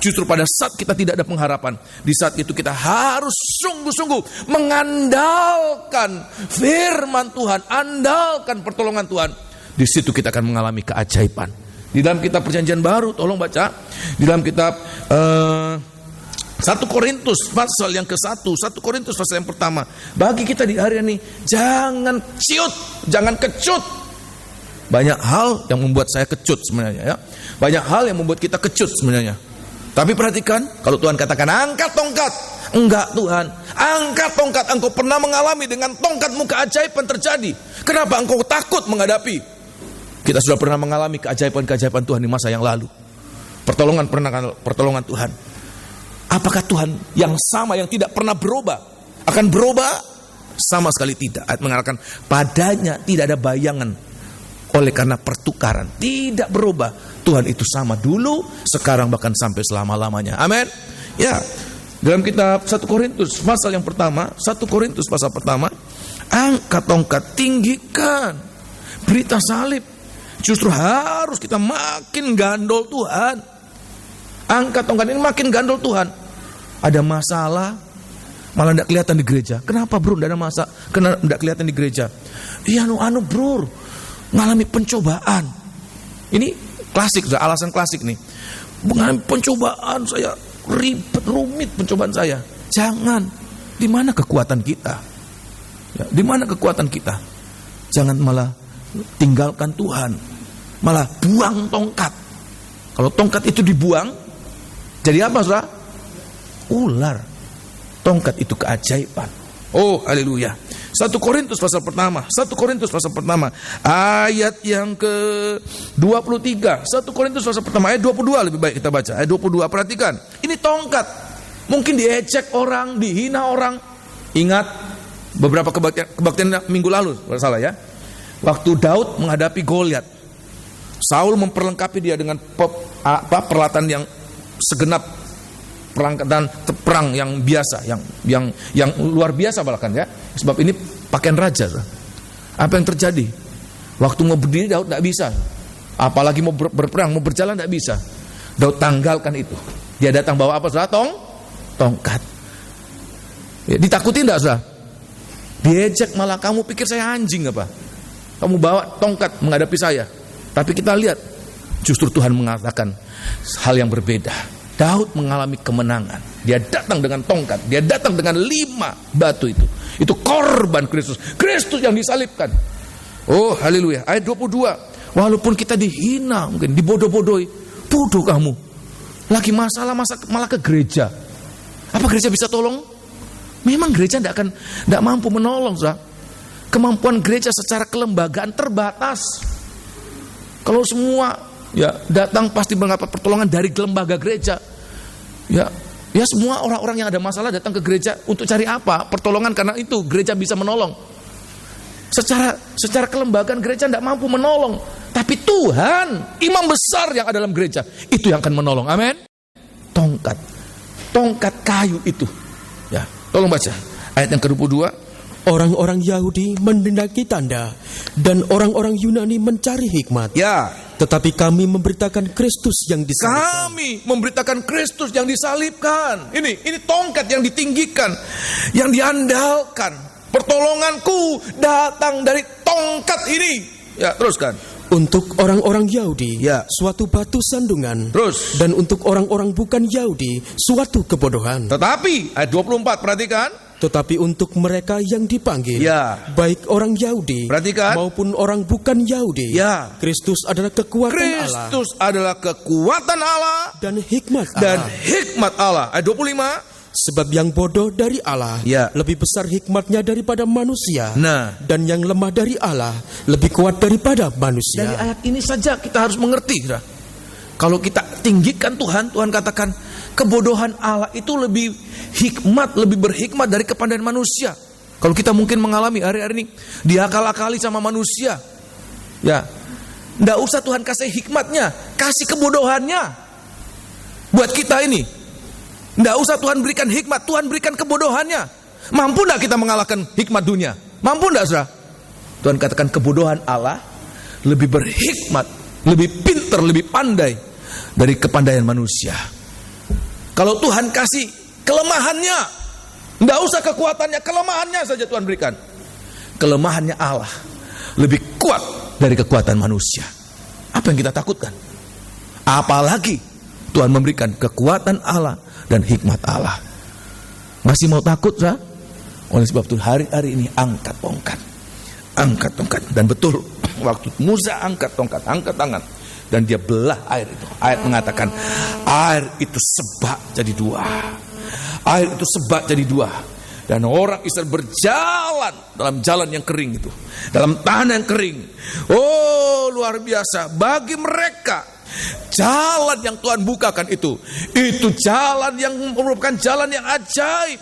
Justru pada saat kita tidak ada pengharapan, di saat itu kita harus sungguh-sungguh mengandalkan firman Tuhan, andalkan pertolongan Tuhan. Di situ kita akan mengalami keajaiban. Di dalam kitab Perjanjian Baru, tolong baca. Di dalam kitab 1 Korintus pasal yang ke-1, 1 Korintus pasal yang pertama. Bagi kita di hari ini, jangan ciut, jangan kecut. Banyak hal yang membuat saya kecut sebenarnya, ya. Banyak hal yang membuat kita kecut sebenarnya. Tapi perhatikan, kalau Tuhan katakan angkat tongkat, enggak Tuhan, angkat tongkat. Engkau pernah mengalami dengan tongkatmu keajaiban terjadi. Kenapa engkau takut menghadapi? Kita sudah pernah mengalami keajaiban-keajaiban Tuhan di masa yang lalu. Pertolongan Tuhan. Apakah Tuhan yang sama, yang tidak pernah berubah, akan berubah? Sama sekali tidak. Ayat mengatakan padanya tidak ada bayangan oleh karena pertukaran. Tidak berubah. Tuhan itu sama dulu, sekarang, bahkan sampai selama-lamanya. Amin. Ya. Dalam kitab 1 Korintus pasal yang pertama, 1 Korintus pasal pertama, angkat tongkat, tinggikan berita salib. Justru harus kita makin gandol Tuhan. Angkat tongkat ini makin gandol Tuhan. Ada masalah, malah tidak kelihatan di gereja. Kenapa bro? Tidak ada masalah, kenapa tidak kelihatan di gereja? Iya bro, mengalami pencobaan. Ini klasik, alasan klasik nih. Mengalami pencobaan, saya ribet, rumit pencobaan saya. Jangan. Di mana kekuatan kita? Ya, di mana kekuatan kita? Jangan malah tinggalkan Tuhan, malah buang tongkat. Kalau tongkat itu dibuang, jadi apa saudara? Ular. Tongkat itu keajaiban. Oh haleluya. 1 Korintus pasal pertama, 1 Korintus pasal pertama ayat yang ke-23. 1 Korintus pasal pertama ayat 22, lebih baik kita baca ayat 22. Perhatikan, ini tongkat mungkin diejek orang, dihina orang. Ingat beberapa kebaktian minggu lalu, kalau salah ya. Waktu Daud menghadapi Goliat, Saul memperlengkapi dia dengan peralatan yang segenap, peralatan perang yang biasa, yang luar biasa bahkan ya. Sebab ini pakaian raja. Apa yang terjadi? Waktu mau berdiri Daud tidak bisa, apalagi mau berperang, mau berjalan tidak bisa. Daud tanggalkan itu. Dia datang bawa apa saudara? Tongkat. Ya, ditakuti tidak saudara? Diejek malah, kamu pikir saya anjing apa? Kamu bawa tongkat menghadapi saya. Tapi kita lihat, justru Tuhan mengatakan hal yang berbeda. Daud mengalami kemenangan. Dia datang dengan tongkat. Dia datang dengan 5 batu itu. Itu korban Kristus. Kristus yang disalibkan. Oh haleluya. Ayat 22. Walaupun kita dihina, mungkin dibodoh-bodohi. Bodoh kamu. Lagi masalah malah ke gereja. Apa gereja bisa tolong? Memang gereja tidak mampu menolong, saudara. Kemampuan gereja secara kelembagaan terbatas. Kalau semua ya datang pasti mendapat pertolongan dari lembaga gereja. Ya semua orang-orang yang ada masalah datang ke gereja untuk cari apa? Pertolongan, karena itu gereja bisa menolong. Secara kelembagaan gereja tidak mampu menolong. Tapi Tuhan, imam besar yang ada dalam gereja, itu yang akan menolong. Amin. Tongkat kayu itu. Ya, tolong baca ayat yang ke-22. Orang-orang Yahudi mendengki tanda dan orang-orang Yunani mencari hikmat. Ya. Tetapi kami memberitakan Kristus yang disalibkan. Kami memberitakan Kristus yang disalibkan. Ini tongkat yang ditinggikan, yang diandalkan. Pertolonganku datang dari tongkat ini. Ya, teruskan. Untuk orang-orang Yahudi, ya, suatu batu sandungan. Terus. Dan untuk orang-orang bukan Yahudi, suatu kebodohan. Tetapi ayat 24, perhatikan. Tetapi untuk mereka yang dipanggil, ya, baik orang Yahudi, perhatikan, maupun orang bukan Yahudi, ya, Kristus adalah kekuatan Allah. Kristus adalah kekuatan Allah dan hikmat Allah. Ayat 25. Sebab yang bodoh dari Allah lebih besar hikmatnya daripada manusia. Dan yang lemah dari Allah lebih kuat daripada manusia. Dari ayat ini saja kita harus mengerti. Kalau kita tinggikan Tuhan, Tuhan katakan kebodohan Allah itu lebih hikmat, lebih berhikmat dari kepandaian manusia. Kalau kita mungkin mengalami hari-hari ini diakal-akali sama manusia, ya, nggak usah Tuhan kasih hikmatnya, kasih kebodohannya buat kita ini. Nggak usah Tuhan berikan hikmat, Tuhan berikan kebodohannya. Mampu nggak kita mengalahkan hikmat dunia? Mampu nggak, saudara? Tuhan katakan kebodohan Allah lebih berhikmat, lebih pintar, lebih pandai dari kepandaian manusia. Kalau Tuhan kasih kelemahannya, nggak usah kekuatannya, kelemahannya saja Tuhan berikan. Kelemahannya Allah lebih kuat dari kekuatan manusia. Apa yang kita takutkan? Apalagi Tuhan memberikan kekuatan Allah dan hikmat Allah. Masih mau takut, sah? Oleh sebab itu hari-hari ini angkat tongkat. Angkat tongkat. Dan betul, waktu Musa angkat tongkat, angkat tangan, dan dia belah air itu. Ayat mengatakan, air itu sebak jadi dua. Air itu sebak jadi dua. Dan orang Israel berjalan dalam jalan yang kering itu, dalam tanah yang kering. Oh, luar biasa. Bagi mereka, jalan yang Tuhan bukakan itu jalan yang merupakan jalan yang ajaib.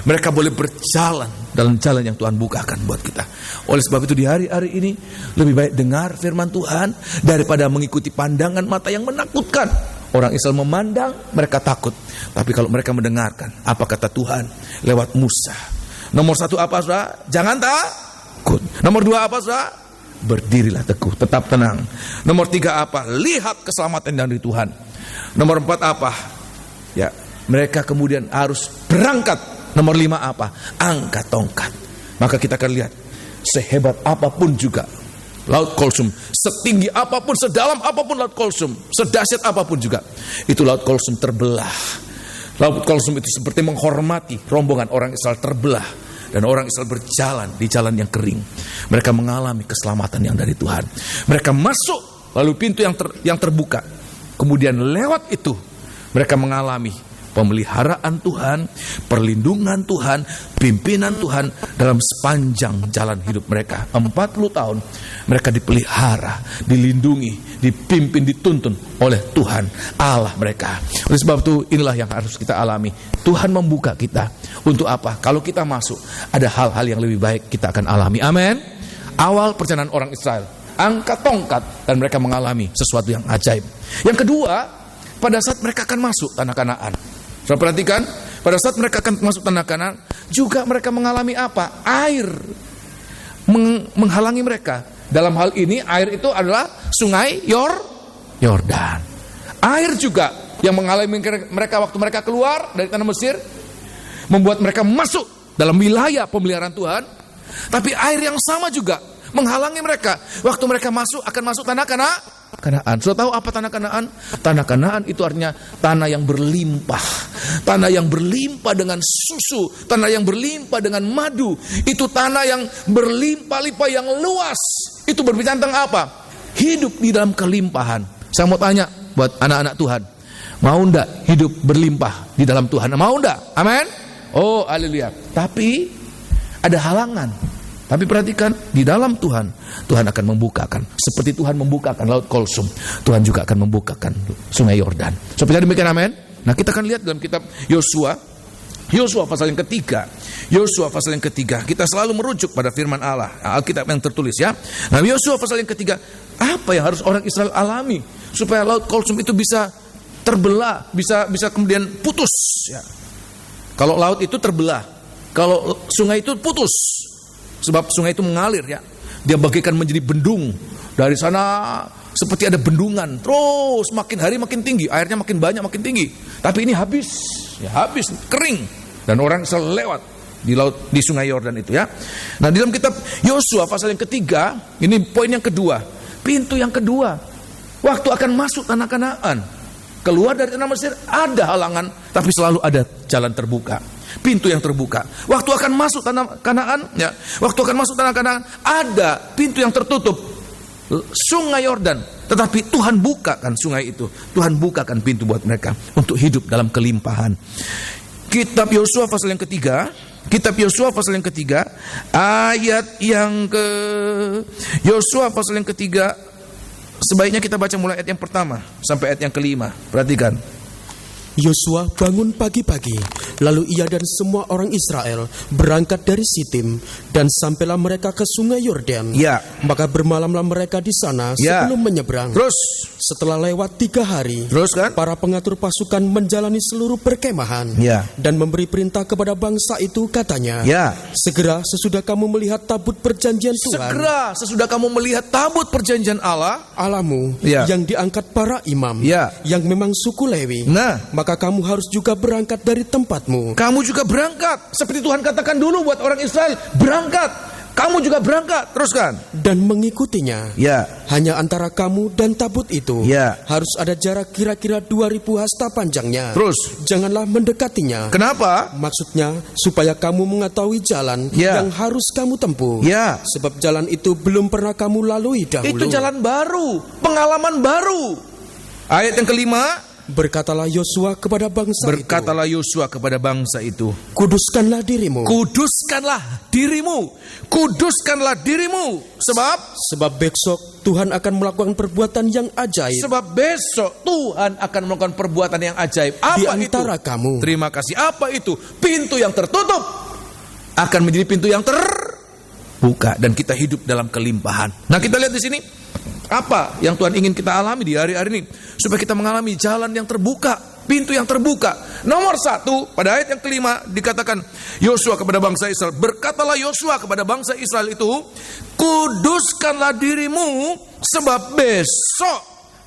Mereka boleh berjalan dalam jalan yang Tuhan bukakan buat kita. Oleh sebab itu di hari-hari ini lebih baik dengar firman Tuhan daripada mengikuti pandangan mata yang menakutkan. Orang Israel memandang, mereka takut. Tapi kalau mereka mendengarkan apa kata Tuhan lewat Musa. Nomor 1 apa, saudara? Jangan takut. Nomor 2 apa, saudara? Berdirilah teguh, tetap tenang. Nomor 3 apa? Lihat keselamatan dari Tuhan. Nomor 4 apa? Ya, mereka kemudian harus berangkat. Nomor 5 apa? Angkat tongkat. Maka kita akan lihat, sehebat apapun juga Laut Kolsum, setinggi apapun, sedalam apapun Laut Kolsum, sedahsyat apapun juga, itu Laut Kolsum terbelah. Laut Kolsum itu seperti menghormati rombongan orang Israel terbelah. Dan orang Israel berjalan di jalan yang kering. Mereka mengalami keselamatan yang dari Tuhan. Mereka masuk, lalu pintu yang terbuka. Kemudian lewat itu, mereka mengalami pemeliharaan Tuhan, perlindungan Tuhan, pimpinan Tuhan dalam sepanjang jalan hidup mereka. 40 tahun mereka dipelihara, dilindungi, dipimpin, dituntun oleh Tuhan Allah mereka. Oleh sebab itu inilah yang harus kita alami. Tuhan membuka kita untuk apa? Kalau kita masuk, ada hal-hal yang lebih baik kita akan alami. Amin. Awal perjalanan orang Israel, angkat tongkat dan mereka mengalami sesuatu yang ajaib. Yang kedua, pada saat mereka akan masuk tanah Kanaan. Saudara perhatikan, pada saat mereka akan masuk tanah Kanaan, juga mereka mengalami apa? Air menghalangi mereka. Dalam hal ini air itu adalah sungai Yordan. Air juga yang menghalangi mereka waktu mereka keluar dari tanah Mesir, membuat mereka masuk dalam wilayah pemeliharaan Tuhan. Tapi air yang sama juga menghalangi mereka waktu mereka akan masuk tanah Kanaan. Sudah tahu apa tanah Kanaan? Tanah Kanaan itu artinya tanah yang berlimpah. Tanah yang berlimpah dengan susu, tanah yang berlimpah dengan madu. Itu tanah yang berlimpah-limpah, yang luas. Itu berbicara tentang apa? Hidup di dalam kelimpahan. Saya mau tanya buat anak-anak Tuhan, mau enggak hidup berlimpah di dalam Tuhan? Mau enggak? Amin. Oh, haleluya. Tapi ada halangan. Tapi perhatikan, di dalam Tuhan, Tuhan akan membukakan. Seperti Tuhan membukakan Laut Kolsum, Tuhan juga akan membukakan sungai Yordan. Seperti demikian, amin. Nah, kita akan lihat dalam kitab Yosua pasal yang ketiga. Yosua pasal yang ketiga. Kita selalu merujuk pada firman Allah, Alkitab yang tertulis ya. Nah, Yosua pasal yang ketiga, apa yang harus orang Israel alami supaya Laut Kolsum itu bisa terbelah, bisa kemudian putus ya. Kalau laut itu terbelah, kalau sungai itu putus. Sebab sungai itu mengalir ya. Dia bagikan menjadi bendung. Dari sana seperti ada bendungan. Terus makin hari makin tinggi. Airnya makin banyak makin tinggi. Tapi ini habis. Ya habis. Kering. Dan orang selalu lewat di sungai Yordan itu ya. Nah di dalam kitab Yosua pasal yang ketiga. Ini poin yang kedua. Pintu yang kedua. Waktu akan masuk tanah Kanaan. Keluar dari tanah Mesir ada halangan. Tapi selalu ada jalan terbuka. Pintu yang terbuka. Waktu akan masuk tanah Kanaan, ya. Waktu akan masuk tanah Kanaan, ada pintu yang tertutup. Sungai Yordan, tetapi Tuhan bukakan sungai itu. Tuhan bukakan pintu buat mereka untuk hidup dalam kelimpahan. Kitab Yosua pasal yang ketiga. Kitab Yosua pasal yang ketiga, ayat yang ke Yosua pasal yang ketiga. Sebaiknya kita baca mulai ayat yang pertama sampai ayat yang kelima. Perhatikan. Yosua bangun pagi-pagi, lalu ia dan semua orang Israel berangkat dari Sitim dan sampailah mereka ke sungai Yordan. Ya. Maka bermalamlah mereka di sana sebelum menyeberang. Terus setelah lewat 3 hari, terus kan? Para pengatur pasukan menjalani seluruh perkemahan dan memberi perintah kepada bangsa itu, katanya, segera sesudah kamu melihat tabut perjanjian Tuhan, segera sesudah kamu melihat tabut perjanjian Allahmu yang diangkat para imam, yang memang suku Lewi, maka kamu harus juga berangkat dari tempatmu. Kamu juga berangkat. Seperti Tuhan katakan dulu buat orang Israel, berangkat. Kamu juga berangkat. Teruskan. Dan mengikutinya. Hanya antara kamu dan tabut itu. Harus ada jarak kira-kira 2000 hasta panjangnya. Terus. Janganlah mendekatinya. Kenapa? Maksudnya supaya kamu mengetahui jalan yang harus kamu tempuh. Sebab jalan itu belum pernah kamu lalui dahulu. Itu jalan baru, pengalaman baru. Ayat yang kelima. Berkatalah Yosua kepada bangsa itu. Kuduskanlah dirimu. Kuduskanlah dirimu. Kuduskanlah dirimu. Sebab besok Tuhan akan melakukan perbuatan yang ajaib. Sebab besok Tuhan akan melakukan perbuatan yang ajaib. Apa di antara itu? Kamu. Terima kasih. Apa itu? Pintu yang tertutup akan menjadi pintu yang terbuka dan kita hidup dalam kelimpahan. Nah, kita lihat di sini. Apa yang Tuhan ingin kita alami di hari-hari ini? Supaya kita mengalami jalan yang terbuka, pintu yang terbuka. Nomor 1, pada ayat yang kelima dikatakan Yosua kepada bangsa Israel. Berkatalah Yosua kepada bangsa Israel itu, kuduskanlah dirimu, sebab besok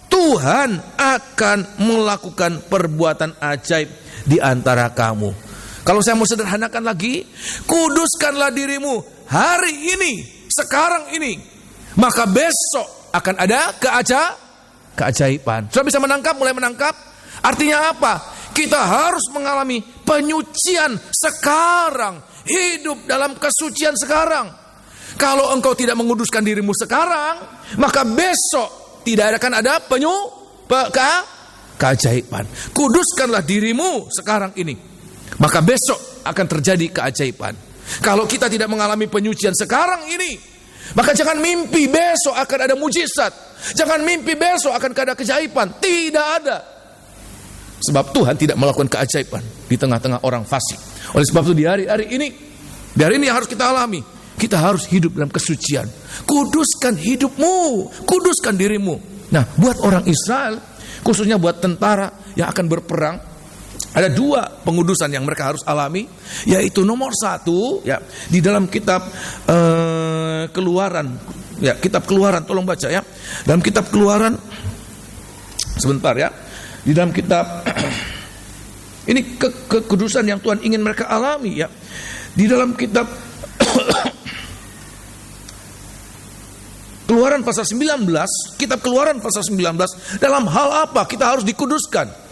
Tuhan akan melakukan perbuatan ajaib di antara kamu. Kalau saya mau sederhanakan lagi, kuduskanlah dirimu hari ini, sekarang ini, maka besok akan ada keajaiban. Sudah bisa menangkap, mulai menangkap? Artinya apa? Kita harus mengalami penyucian sekarang, hidup dalam kesucian sekarang. Kalau engkau tidak menguduskan dirimu sekarang, maka besok tidak akan ada keajaiban. Kuduskanlah dirimu sekarang ini, maka besok akan terjadi keajaiban. Kalau kita tidak mengalami penyucian sekarang ini, maka jangan mimpi besok akan ada mujizat. Jangan mimpi besok akan ada keajaiban. Tidak ada. Sebab Tuhan tidak melakukan keajaiban di tengah-tengah orang fasik. Oleh sebab itu di hari-hari ini yang harus kita alami. Kita harus hidup dalam kesucian. Kuduskan hidupmu, kuduskan dirimu. Nah, buat orang Israel, khususnya buat tentara yang akan berperang, ada 2 pengudusan yang mereka harus alami, yaitu nomor 1 di dalam kitab Keluaran, kitab Keluaran, tolong baca ya. Dalam kitab Keluaran, sebentar ya. Di dalam kitab ini kekudusan yang Tuhan ingin mereka alami ya. Di dalam kitab Keluaran pasal 19, kitab Keluaran pasal 19, dalam hal apa kita harus dikuduskan?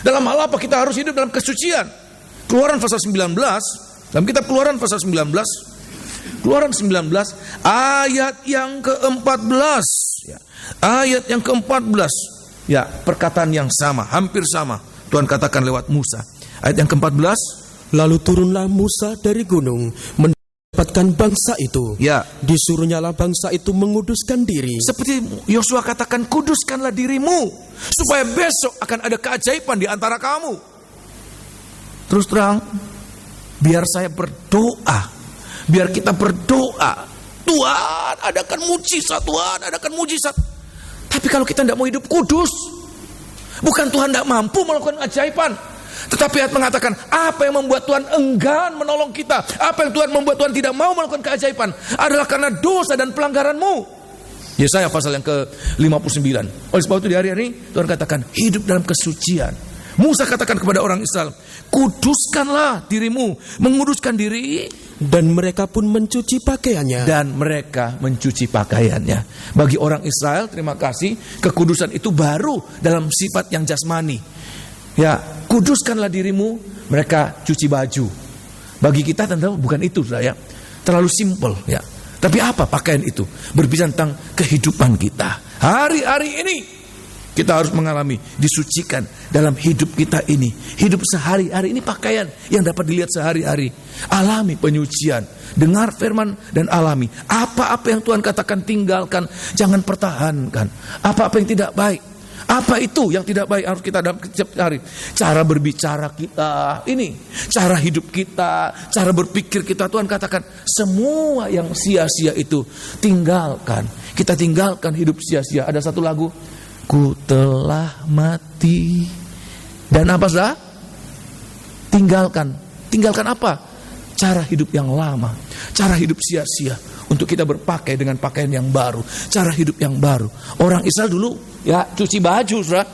Dalam hal apa kita harus hidup dalam kesucian? Keluaran pasal 19, dalam kitab Keluaran pasal 19, Keluaran 19, ayat yang ke-14. Ayat yang ke-14. Ya, perkataan yang sama, hampir sama. Tuhan katakan lewat Musa. Ayat yang ke-14. Lalu turunlah Musa dari gunung, mendapatkan bangsa itu. Disuruhnyalah bangsa itu menguduskan diri. Seperti Yosua katakan, kuduskanlah dirimu, supaya besok akan ada keajaiban di antara kamu. Terus terang, biar saya berdoa, biar kita berdoa, Tuhan adakan mujizat, Tuhan adakan mujizat. Tapi kalau kita tidak mau hidup kudus, bukan Tuhan tidak mampu melakukan keajaiban, tetapi ayat mengatakan, apa yang membuat Tuhan enggan menolong kita, apa yang Tuhan membuat Tuhan tidak mau melakukan keajaiban, adalah karena dosa dan pelanggaranmu. Yesaya pasal yang ke-59. Oleh sebab itu di hari-hari ini Tuhan katakan, hidup dalam kesucian. Musa katakan kepada orang Israel, kuduskanlah dirimu, menguduskan diri. Dan mereka pun mencuci pakaiannya. Dan mereka mencuci pakaiannya. Bagi orang Israel, terima kasih, kekudusan itu baru dalam sifat yang jasmani. Ya, kuduskanlah dirimu, mereka cuci baju. Bagi kita tentu bukan itu, ya. Terlalu simpel, ya. Tapi apa pakaian itu? Berbicara tentang kehidupan kita. Hari-hari ini Kita harus mengalami disucikan dalam hidup kita ini. Hidup sehari-hari ini pakaian yang dapat dilihat sehari-hari. Alami penyucian, dengar firman dan alami. Apa-apa yang Tuhan katakan tinggalkan, jangan pertahankan. Apa-apa yang tidak baik, apa itu yang tidak baik harus kita cari. Cara berbicara kita, ini cara hidup kita, cara berpikir kita. Tuhan katakan semua yang sia-sia itu tinggalkan. Kita tinggalkan hidup sia-sia. Ada satu lagu, ku telah mati. Dan apa saudara? Tinggalkan apa? Cara hidup yang lama, cara hidup sia-sia, untuk kita berpakai dengan pakaian yang baru, cara hidup yang baru. Orang Israel dulu ya cuci baju, saudara.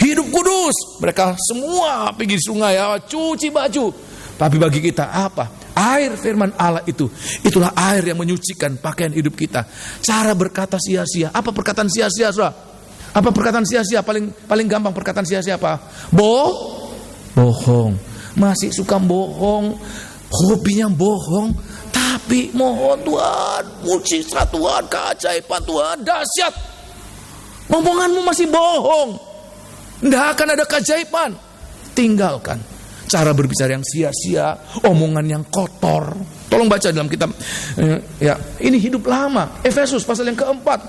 Hidup kudus. Mereka semua pergi sungai ya, cuci baju. Tapi bagi kita apa? Air firman Allah itulah air yang menyucikan pakaian hidup kita. Cara berkata sia-sia. Apa perkataan sia-sia, saudara? Apa perkataan sia-sia? Paling gampang perkataan sia-sia apa? Bohong. Masih suka bohong. Hobinya bohong. Tapi mohon Tuhan, mujizat Tuhan, keajaiban Tuhan, dahsyat. Omonganmu masih bohong. Tidak akan ada keajaiban. Tinggalkan cara berbicara yang sia-sia, omongan yang kotor. Tolong baca dalam kitab ya, ini hidup lama. Efesus pasal yang keempat.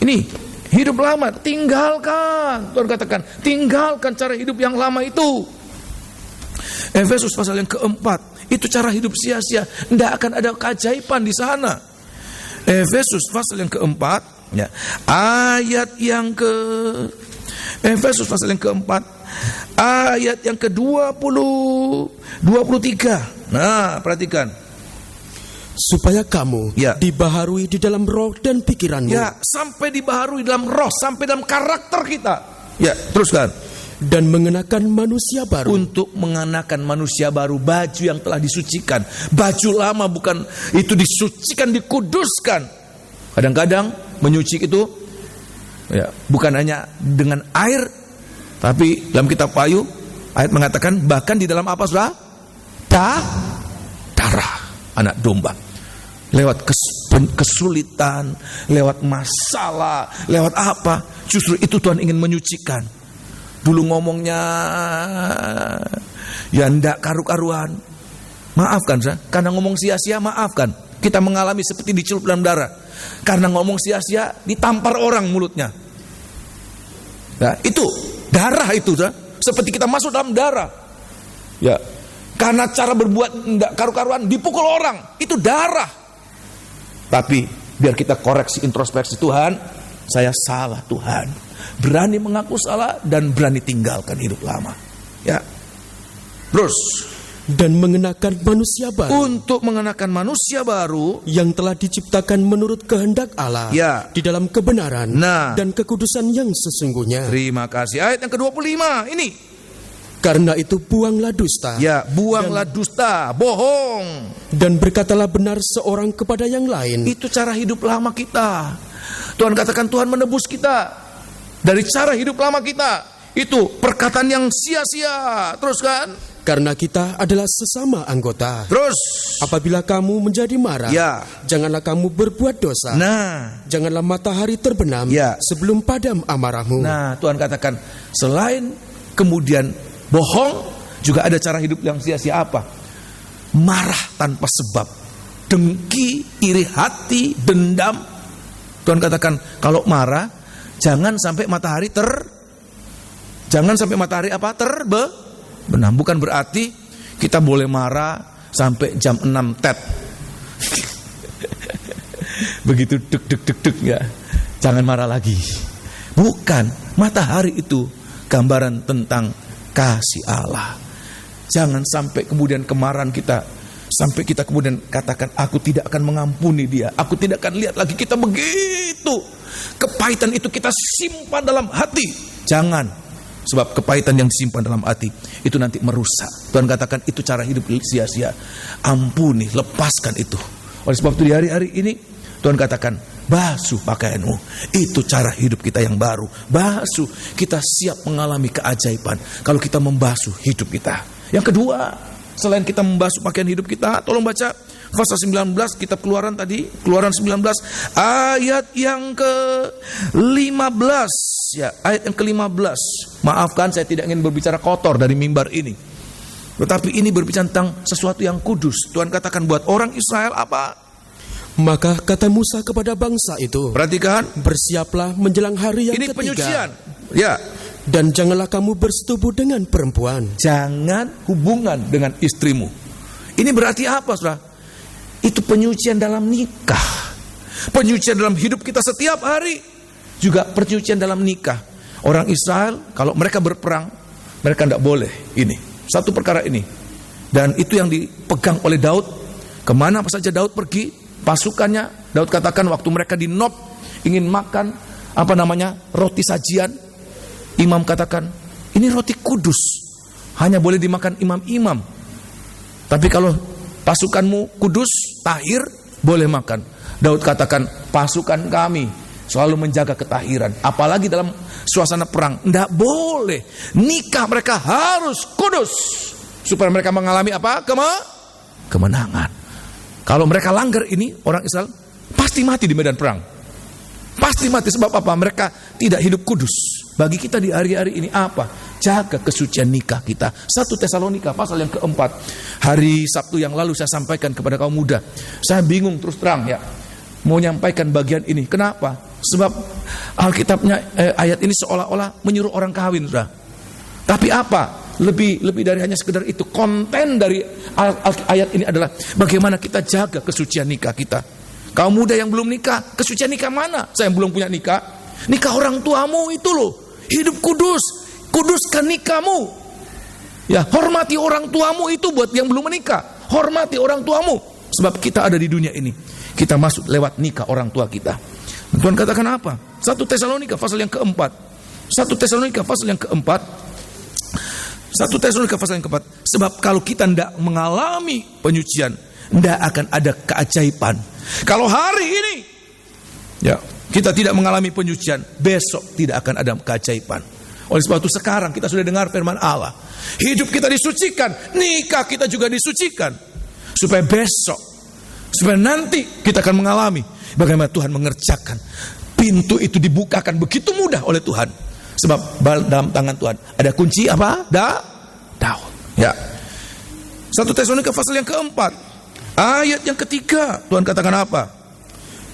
Ini hidup lama, tinggalkan. Tuhan katakan, tinggalkan cara hidup yang lama itu. Efesus pasal yang keempat, itu cara hidup sia-sia. Tidak akan ada keajaiban di sana. Efesus pasal yang keempat, ya, ayat yang Efesus pasal yang keempat, ayat yang ke-23. Nah, perhatikan. Supaya kamu dibaharui di dalam roh dan pikiranmu. Ya, sampai dibaharui dalam roh, sampai dalam karakter kita. Ya, teruskan. Dan mengenakan manusia baru. Untuk mengenakan manusia baru, baju yang telah disucikan. Baju lama bukan itu disucikan, dikuduskan. Kadang-kadang menyuci itu ya, bukan hanya dengan air, tapi dalam kitab Wahyu ayat mengatakan bahkan di dalam apa, saudara? Darah anak domba. Lewat kesulitan, lewat masalah, lewat apa, justru itu Tuhan ingin menyucikan. Dulu ngomongnya ya ndak karu-karuan, maafkan, saudara. Karena ngomong sia-sia, maafkan. Kita mengalami seperti dicelup dalam darah. Karena ngomong sia-sia, ditampar orang mulutnya. Nah, itu darah itu, saudara. Seperti kita masuk dalam darah. Ya, karena cara berbuat ndak karu-karuan, dipukul orang, itu darah. Tapi biar kita koreksi, introspeksi, Tuhan, saya salah, Tuhan. Berani mengaku salah dan berani tinggalkan hidup lama. Ya. Terus, dan mengenakan manusia baru. Untuk mengenakan manusia baru yang telah diciptakan menurut kehendak Allah, ya, di dalam kebenaran dan kekudusan yang sesungguhnya. Terima kasih. Ayat yang ke-25 ini. Karena itu buanglah dusta. Ya, buanglah dusta, bohong. Dan berkatalah benar seorang kepada yang lain. Itu cara hidup lama kita. Tuhan katakan Tuhan menebus kita dari cara hidup lama kita. Itu perkataan yang sia-sia. Terus kan? Karena kita adalah sesama anggota. Terus, apabila kamu menjadi marah, ya, janganlah kamu berbuat dosa. Nah, janganlah matahari terbenam, ya, sebelum padam amarahmu. Nah, Tuhan katakan selain kemudian bohong, juga ada cara hidup yang sia-sia apa? Marah tanpa sebab, dengki, iri hati, dendam. Tuhan katakan kalau marah jangan sampai matahari terbenam. Bukan berarti kita boleh marah sampai jam 6 tet. Begitu deg ya. Jangan marah lagi. Bukan, matahari itu gambaran tentang kasih Allah. Jangan sampai kemudian kemarahan kita, sampai kita kemudian katakan aku tidak akan mengampuni dia, aku tidak akan lihat lagi. Kita begitu, kepahitan itu kita simpan dalam hati. Jangan, sebab kepahitan yang disimpan dalam hati itu nanti merusak. Tuhan katakan itu cara hidup sia-sia. Ampuni, lepaskan itu. Oleh sebab itu di hari-hari ini Tuhan katakan basuh pakaianmu. Itu cara hidup kita yang baru. Basuh, kita siap mengalami keajaiban kalau kita membasuh hidup kita. Yang kedua, selain kita membasuh pakaian hidup kita, tolong baca pasal 19 kitab Keluaran tadi, Keluaran 19 ayat yang ke-15. Ya, ayat yang ke-15. Maafkan, saya tidak ingin berbicara kotor dari mimbar ini. Tetapi ini berbicara tentang sesuatu yang kudus. Tuhan katakan buat orang Israel apa? Maka kata Musa kepada bangsa itu, perhatikan, bersiaplah menjelang hari yang ini ketiga. Penyucian. Ya. Dan janganlah kamu bersetubuh dengan perempuan. Jangan hubungan dengan istrimu. Ini berarti apa, saudara? Itu penyucian dalam nikah. Penyucian dalam hidup kita setiap hari. Juga penyucian dalam nikah. Orang Israel kalau mereka berperang, mereka tidak boleh ini. Satu perkara ini. Dan itu yang dipegang oleh Daud. Kemana saja Daud pergi, pasukannya, Daud katakan waktu mereka di Nob ingin makan roti sajian, imam katakan ini roti kudus, hanya boleh dimakan imam-imam. Tapi kalau pasukanmu kudus, tahir, boleh makan. Daud katakan pasukan kami selalu menjaga ketahiran, apalagi dalam suasana perang. Tidak boleh. Nikah mereka harus kudus supaya mereka mengalami apa? Kemenangan. Kalau mereka langgar ini, orang Israel pasti mati di medan perang. Pasti mati. Sebab apa? Mereka tidak hidup kudus. Bagi kita di hari-hari ini apa? Jaga kesucian nikah kita. 1 Tesalonika pasal yang keempat. Hari Sabtu yang lalu saya sampaikan kepada kaum muda. Saya bingung terus terang ya, mau nyampaikan bagian ini. Kenapa? Sebab Alkitabnya ayat ini seolah-olah menyuruh orang kawin, sudah. Tapi apa? Lebih dari hanya sekedar itu. Konten dari ayat ini adalah bagaimana kita jaga kesucian nikah kita. Kaum muda yang belum nikah, kesucian nikah mana? Saya yang belum punya nikah. Nikah orang tuamu itu loh. Hidup kudus. Kuduskan nikahmu. Ya, hormati orang tuamu itu buat yang belum menikah. Hormati orang tuamu. Sebab kita ada di dunia ini. Kita masuk lewat nikah orang tua kita. Tuhan katakan apa? 1 Tesalonika pasal yang keempat. 1 Tesalonika pasal yang keempat. 1 Tesalonika pasal yang keempat. Sebab kalau kita tidak mengalami penyucian, tidak akan ada keajaiban. Kalau hari ini ya kita tidak mengalami penyucian, besok tidak akan ada keajaiban. Oleh sebab itu sekarang kita sudah dengar firman Allah. Hidup kita disucikan, nikah kita juga disucikan. Supaya besok, supaya nanti kita akan mengalami bagaimana Tuhan mengerjakan. Pintu itu dibukakan begitu mudah oleh Tuhan. Sebab dalam tangan Tuhan ada kunci apa? Daud. Ya. 1 Tesalonika pasal yang keempat. Ayat yang ketiga. Tuhan katakan apa?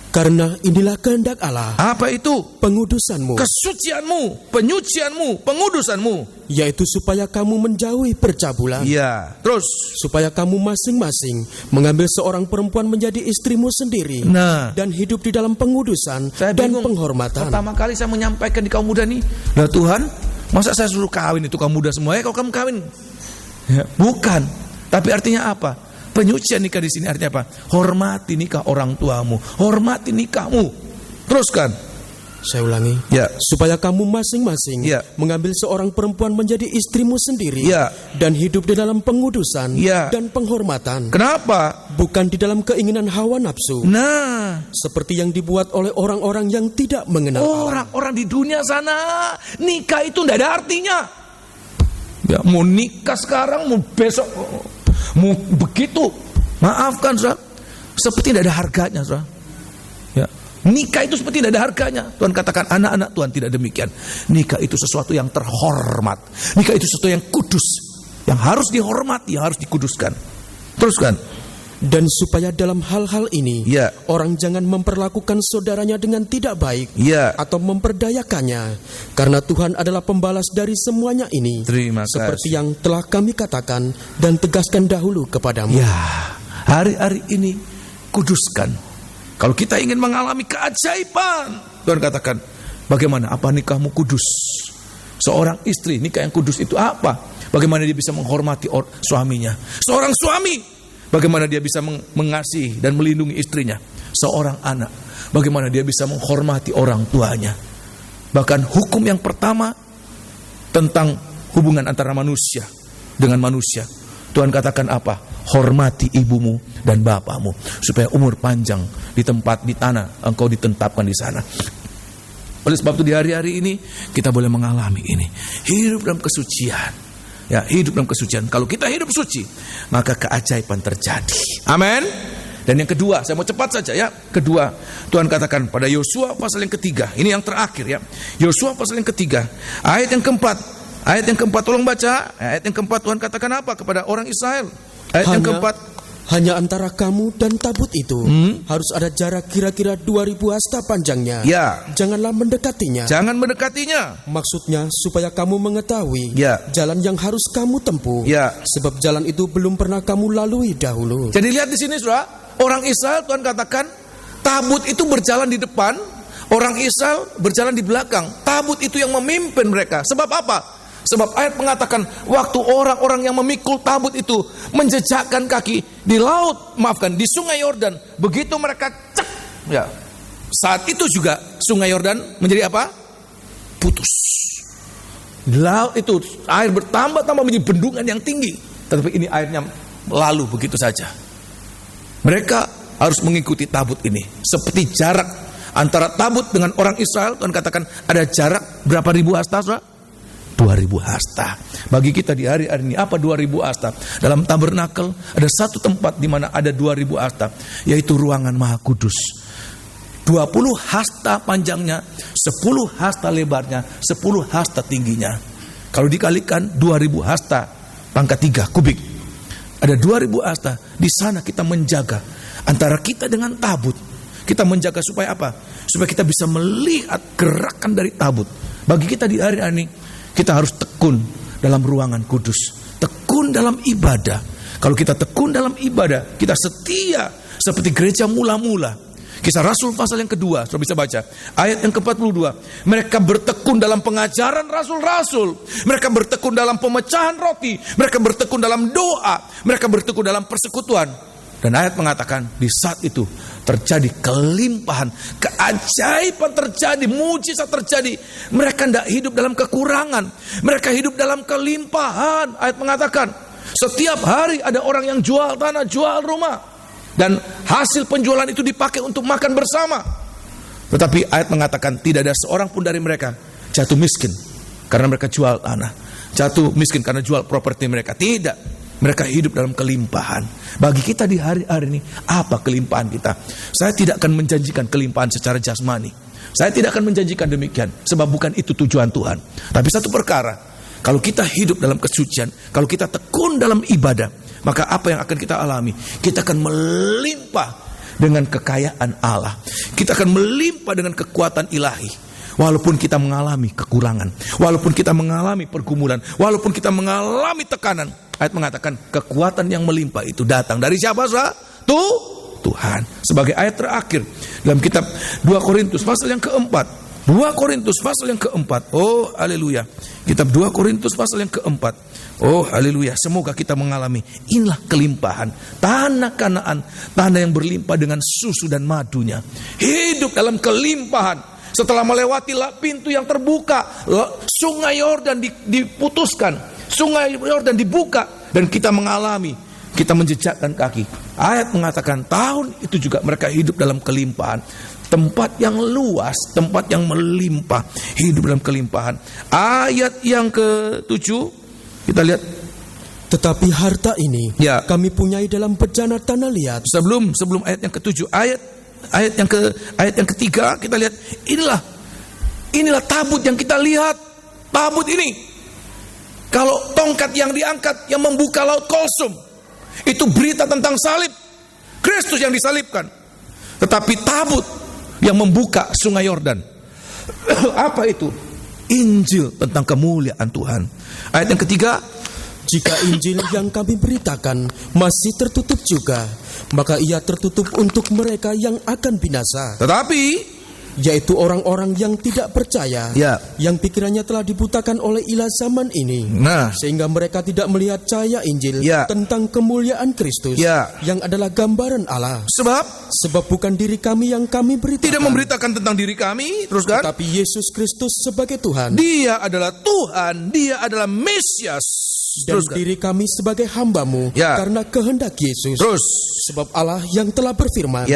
Karena inilah kehendak Allah. Apa itu? Pengudusanmu, kesucianmu, penyucianmu, pengudusanmu. Yaitu supaya kamu menjauhi percabulan. Iya. Terus supaya kamu masing-masing mengambil seorang perempuan menjadi istrimu sendiri. Nah, dan hidup di dalam pengudusan dan penghormatan. Pertama kali saya menyampaikan di kaum muda nih, nah Tuhan, masa saya suruh kawin itu kaum muda semua? Ya kalau kamu kawin, ya, bukan. Tapi artinya apa? Penyucian nikah di sini artinya apa? Hormati nikah orang tuamu, hormati nikahmu. Teruskan. Saya ulangi. Ya. Supaya kamu masing-masing mengambil seorang perempuan menjadi istrimu sendiri. Dan hidup di dalam pengudusan dan penghormatan. Kenapa? Bukan di dalam keinginan hawa nafsu. Nah, seperti yang dibuat oleh orang-orang yang tidak mengenal Allah. Orang-orang di dunia sana, nikah itu tidak ada artinya. Ya, mau nikah sekarang, mau besok, mau begitu. Maafkan, saudara, seperti tidak ada harganya, saudara. Ya. Nikah itu seperti tidak ada harganya. Tuhan katakan anak-anak Tuhan tidak demikian. Nikah itu sesuatu yang terhormat. Nikah itu sesuatu yang kudus, yang harus dihormati, yang harus dikuduskan. Teruskan. Dan supaya dalam hal-hal ini orang jangan memperlakukan saudaranya dengan tidak baik atau memperdayakannya, karena Tuhan adalah pembalas dari semuanya ini. Terima kasih. Seperti yang telah kami katakan dan tegaskan dahulu kepadamu. Ya, hari-hari ini kuduskan. Kalau kita ingin mengalami keajaiban, Tuhan katakan, bagaimana? Apa nikahmu kudus? Seorang istri nikah yang kudus itu apa? Bagaimana dia bisa menghormati suaminya? Seorang suami, bagaimana dia bisa mengasihi dan melindungi istrinya? Seorang anak, bagaimana dia bisa menghormati orang tuanya? Bahkan hukum yang pertama tentang hubungan antara manusia dengan manusia, Tuhan katakan apa? Hormati ibumu dan bapakmu, supaya umur panjang di tempat, di tanah engkau ditentapkan di sana. Oleh sebab itu di hari-hari ini kita boleh mengalami ini. Hidup dalam kesucian. Ya, hidup dalam kesucian. Kalau kita hidup suci, maka keajaiban terjadi. Amin. Dan yang kedua, saya mau cepat saja ya. Kedua, Tuhan katakan pada Yosua pasal yang ketiga. Ini yang terakhir ya. Yosua pasal yang ketiga, ayat yang keempat. Ayat yang keempat, tolong baca. Ayat yang keempat, Tuhan katakan apa kepada orang Israel? Ayat yang keempat. Hanya antara kamu dan tabut itu harus ada jarak kira-kira 2000 hasta panjangnya. Ya. Janganlah mendekatinya. Jangan mendekatinya. Maksudnya supaya kamu mengetahui jalan yang harus kamu tempuh. Sebab jalan itu belum pernah kamu lalui dahulu. Jadi lihat di sini, saudara, orang Israel Tuhan katakan tabut itu berjalan di depan, orang Israel berjalan di belakang. Tabut itu yang memimpin mereka. Sebab apa? Sebab ayat mengatakan waktu orang-orang yang memikul tabut itu menjejakkan kaki di laut, di sungai Yordan, begitu mereka cek, ya, saat itu juga sungai Yordan menjadi apa? Putus. Di laut itu air bertambah-tambah menjadi bendungan yang tinggi, tetapi ini airnya lalu begitu saja. Mereka harus mengikuti tabut ini. Seperti jarak antara tabut dengan orang Israel, Tuhan katakan ada jarak berapa ribu hasta, saudara? 2000 hasta. Bagi kita di hari-hari ini, apa 2000 hasta? Dalam tabernakel ada satu tempat di mana ada 2000 hasta, yaitu ruangan Maha Kudus. 20 hasta panjangnya, 10 hasta lebarnya, 10 hasta tingginya. Kalau dikalikan 2000 hasta pangkat 3 kubik, ada 2000 hasta. Di sana kita menjaga antara kita dengan tabut. Kita menjaga supaya apa? Supaya kita bisa melihat gerakan dari tabut. Bagi kita di hari-hari ini, kita harus tekun dalam ruangan kudus, tekun dalam ibadah. Kalau kita tekun dalam ibadah, kita setia seperti gereja mula-mula. Kisah Rasul pasal yang kedua, sudah bisa baca ayat yang ke-42. Mereka bertekun dalam pengajaran rasul-rasul, mereka bertekun dalam pemecahan roti, mereka bertekun dalam doa, mereka bertekun dalam persekutuan. Dan ayat mengatakan di saat itu terjadi kelimpahan, keajaiban terjadi, mujizat terjadi. Mereka tidak hidup dalam kekurangan, mereka hidup dalam kelimpahan. Ayat mengatakan setiap hari ada orang yang jual tanah, jual rumah, dan hasil penjualan itu dipakai untuk makan bersama. Tetapi ayat mengatakan tidak ada seorang pun dari mereka jatuh miskin karena mereka jual tanah, jatuh miskin karena jual properti mereka. Tidak. Mereka hidup dalam kelimpahan. Bagi kita di hari-hari ini, apa kelimpahan kita? Saya tidak akan menjanjikan kelimpahan secara jasmani. Saya tidak akan menjanjikan demikian, sebab bukan itu tujuan Tuhan. Tapi satu perkara, kalau kita hidup dalam kesucian, kalau kita tekun dalam ibadah, maka apa yang akan kita alami? Kita akan melimpah dengan kekayaan Allah. Kita akan melimpah dengan kekuatan ilahi. Walaupun kita mengalami kekurangan, walaupun kita mengalami pergumulan, walaupun kita mengalami tekanan, ayat mengatakan kekuatan yang melimpah itu datang dari siapa, saudara? Tuhan. Sebagai ayat terakhir dalam kitab 2 Korintus pasal yang keempat. 2 Korintus pasal yang keempat. Oh haleluya. Kitab 2 Korintus pasal yang keempat. Oh haleluya. Semoga kita mengalami inilah kelimpahan. Tanah Kanaan, tanah yang berlimpah dengan susu dan madunya. Hidup dalam kelimpahan. Setelah melewati pintu yang terbuka, sungai Yordan diputuskan, sungai Yordan dibuka, dan kita mengalami, kita menjejakkan kaki. Ayat mengatakan tahun itu juga mereka hidup dalam kelimpahan. Tempat yang luas, tempat yang melimpah, hidup dalam kelimpahan. Ayat yang ke-7, kita lihat. Tetapi harta ini kami punyai dalam bejana tanah liat. Sebelum ayat yang ke-7, ayat yang ketiga kita lihat, inilah tabut yang kita lihat. Tabut ini, kalau tongkat yang diangkat yang membuka laut Kolsum, itu berita tentang salib, Kristus yang disalibkan. Tetapi tabut yang membuka sungai Yordan, apa itu? Injil tentang kemuliaan Tuhan. Ayat yang ketiga, jika Injil yang kami beritakan masih tertutup juga, maka ia tertutup untuk mereka yang akan binasa. Tetapi yaitu orang-orang yang tidak percaya, yang pikirannya telah dibutakan oleh ilah zaman ini, sehingga mereka tidak melihat cahaya Injil tentang kemuliaan Kristus, yang adalah gambaran Allah. Sebab bukan diri kami yang kami beritakan, tidak memberitakan tentang diri kami, teruskan, tetapi Yesus Kristus sebagai Tuhan. Dia adalah Tuhan, Dia adalah Mesias, dan diri kami sebagai hamba-Mu karena kehendak Yesus. Sebab Allah yang telah berfirman,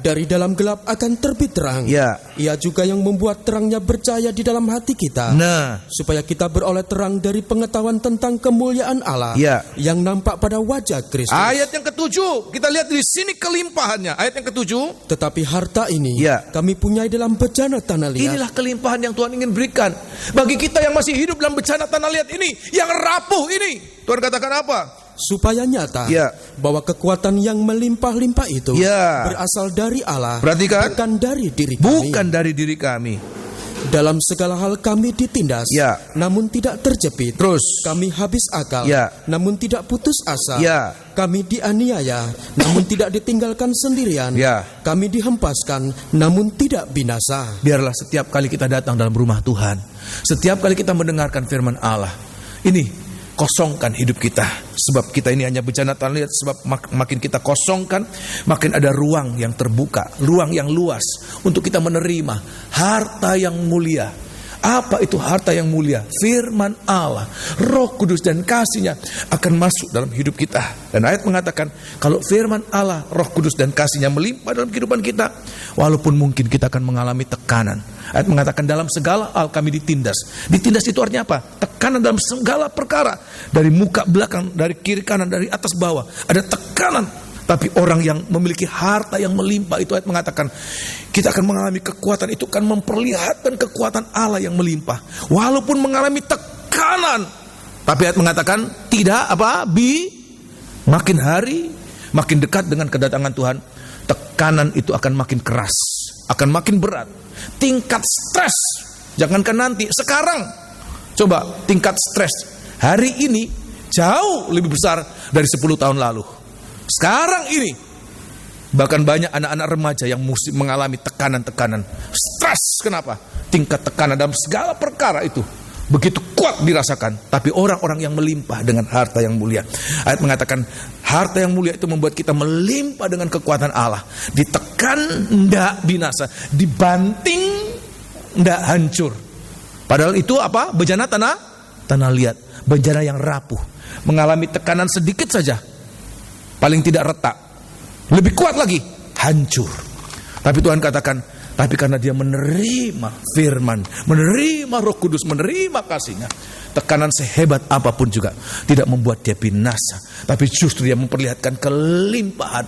Dari dalam gelap akan terbit terang. Ya. Ia juga yang membuat terangnya bercahaya di dalam hati kita. Nah, supaya kita beroleh terang dari pengetahuan tentang kemuliaan Allah. Ya. Yang nampak pada wajah Kristus. Ayat yang ke-7, kita lihat di sini kelimpahannya. Ayat yang ke-7. Tetapi harta ini Ya. kami punyai dalam bejana tanah liat. Inilah kelimpahan yang Tuhan ingin berikan bagi kita yang masih hidup dalam bencana tanah liat ini, yang rapuh ini. Tuhan katakan apa? Supaya nyata Ya. bahwa kekuatan yang melimpah-limpah itu Ya. berasal dari Allah. Perhatikan. Bukan dari diri kami. Bukan dari diri kami. Dalam segala hal kami ditindas, Ya. namun tidak terjepit. Terus. Kami habis akal, Ya. namun tidak putus asa. Ya. Kami dianiaya, namun tidak ditinggalkan sendirian. Ya. Kami dihempaskan, namun tidak binasa. Biarlah setiap kali kita datang dalam rumah Tuhan, setiap kali kita mendengarkan firman Allah, ini kosongkan hidup kita. Sebab kita ini hanya bencana tanah liat. Sebab makin kita kosongkan, makin ada ruang yang terbuka, ruang yang luas untuk kita menerima harta yang mulia. Apa itu harta yang mulia? Firman Allah, Roh Kudus dan kasih-Nya akan masuk dalam hidup kita. Dan ayat mengatakan, kalau firman Allah, Roh Kudus dan kasih-Nya melimpah dalam kehidupan kita, walaupun mungkin kita akan mengalami tekanan. Ayat mengatakan, dalam segala hal kami ditindas. Ditindas itu artinya apa? Tekanan dalam segala perkara. Dari muka belakang, dari kiri kanan, dari atas bawah. Ada tekanan. Tapi orang yang memiliki harta yang melimpah itu, ayat mengatakan, kita akan mengalami kekuatan itu, akan memperlihatkan kekuatan Allah yang melimpah. Walaupun mengalami tekanan. Tapi ayat mengatakan, tidak makin hari, makin dekat dengan kedatangan Tuhan, tekanan itu akan makin keras, akan makin berat. Tingkat stres, jangankan nanti, sekarang. Coba tingkat stres hari ini jauh lebih besar dari 10 tahun lalu. Sekarang ini bahkan banyak anak-anak remaja yang mesti mengalami tekanan-tekanan, stres. Kenapa? Tingkat tekanan dalam segala perkara itu begitu kuat dirasakan. Tapi orang-orang yang melimpah dengan harta yang mulia, ayat mengatakan harta yang mulia itu membuat kita melimpah dengan kekuatan Allah. Ditekan ndak binasa, dibanting ndak hancur. Padahal itu apa? Bejana tanah liat, bejana yang rapuh, mengalami tekanan sedikit saja, paling tidak retak, lebih kuat lagi, hancur. Tapi Tuhan katakan, tapi karena dia menerima firman, menerima Roh Kudus, menerima kasih-Nya, tekanan sehebat apapun juga tidak membuat dia binasa, tapi justru dia memperlihatkan kelimpahan.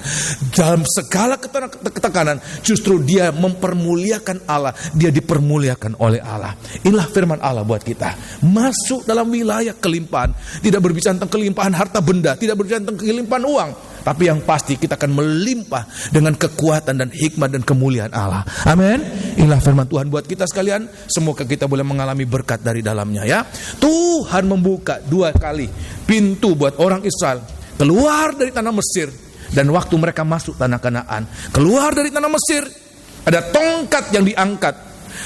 Dalam segala ketekanan, justru dia mempermuliakan Allah, dia dipermuliakan oleh Allah. Inilah firman Allah buat kita. Masuk dalam wilayah kelimpahan, tidak berbicara tentang kelimpahan harta benda, tidak berbicara tentang kelimpahan uang, tapi yang pasti kita akan melimpah dengan kekuatan dan hikmat dan kemuliaan Allah. Amin. Inilah firman Tuhan buat kita sekalian. Semoga kita boleh mengalami berkat dari dalamnya, ya. Tuhan membuka 2 kali pintu buat orang Israel keluar dari tanah Mesir, dan waktu mereka masuk tanah Kanaan, keluar dari tanah Mesir ada tongkat yang diangkat.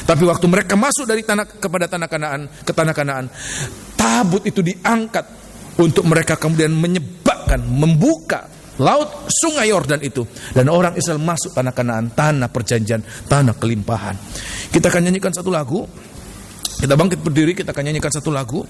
Tapi waktu mereka masuk dari kepada tanah Kanaan, ke tanah Kanaan, tabut itu diangkat untuk mereka kemudian menyebabkan membuka laut sungai Yordan itu, dan orang Israel masuk tanah Kanaan, tanah perjanjian, tanah kelimpahan. Kita akan nyanyikan satu lagu. Kita bangkit berdiri, kita akan nyanyikan satu lagu.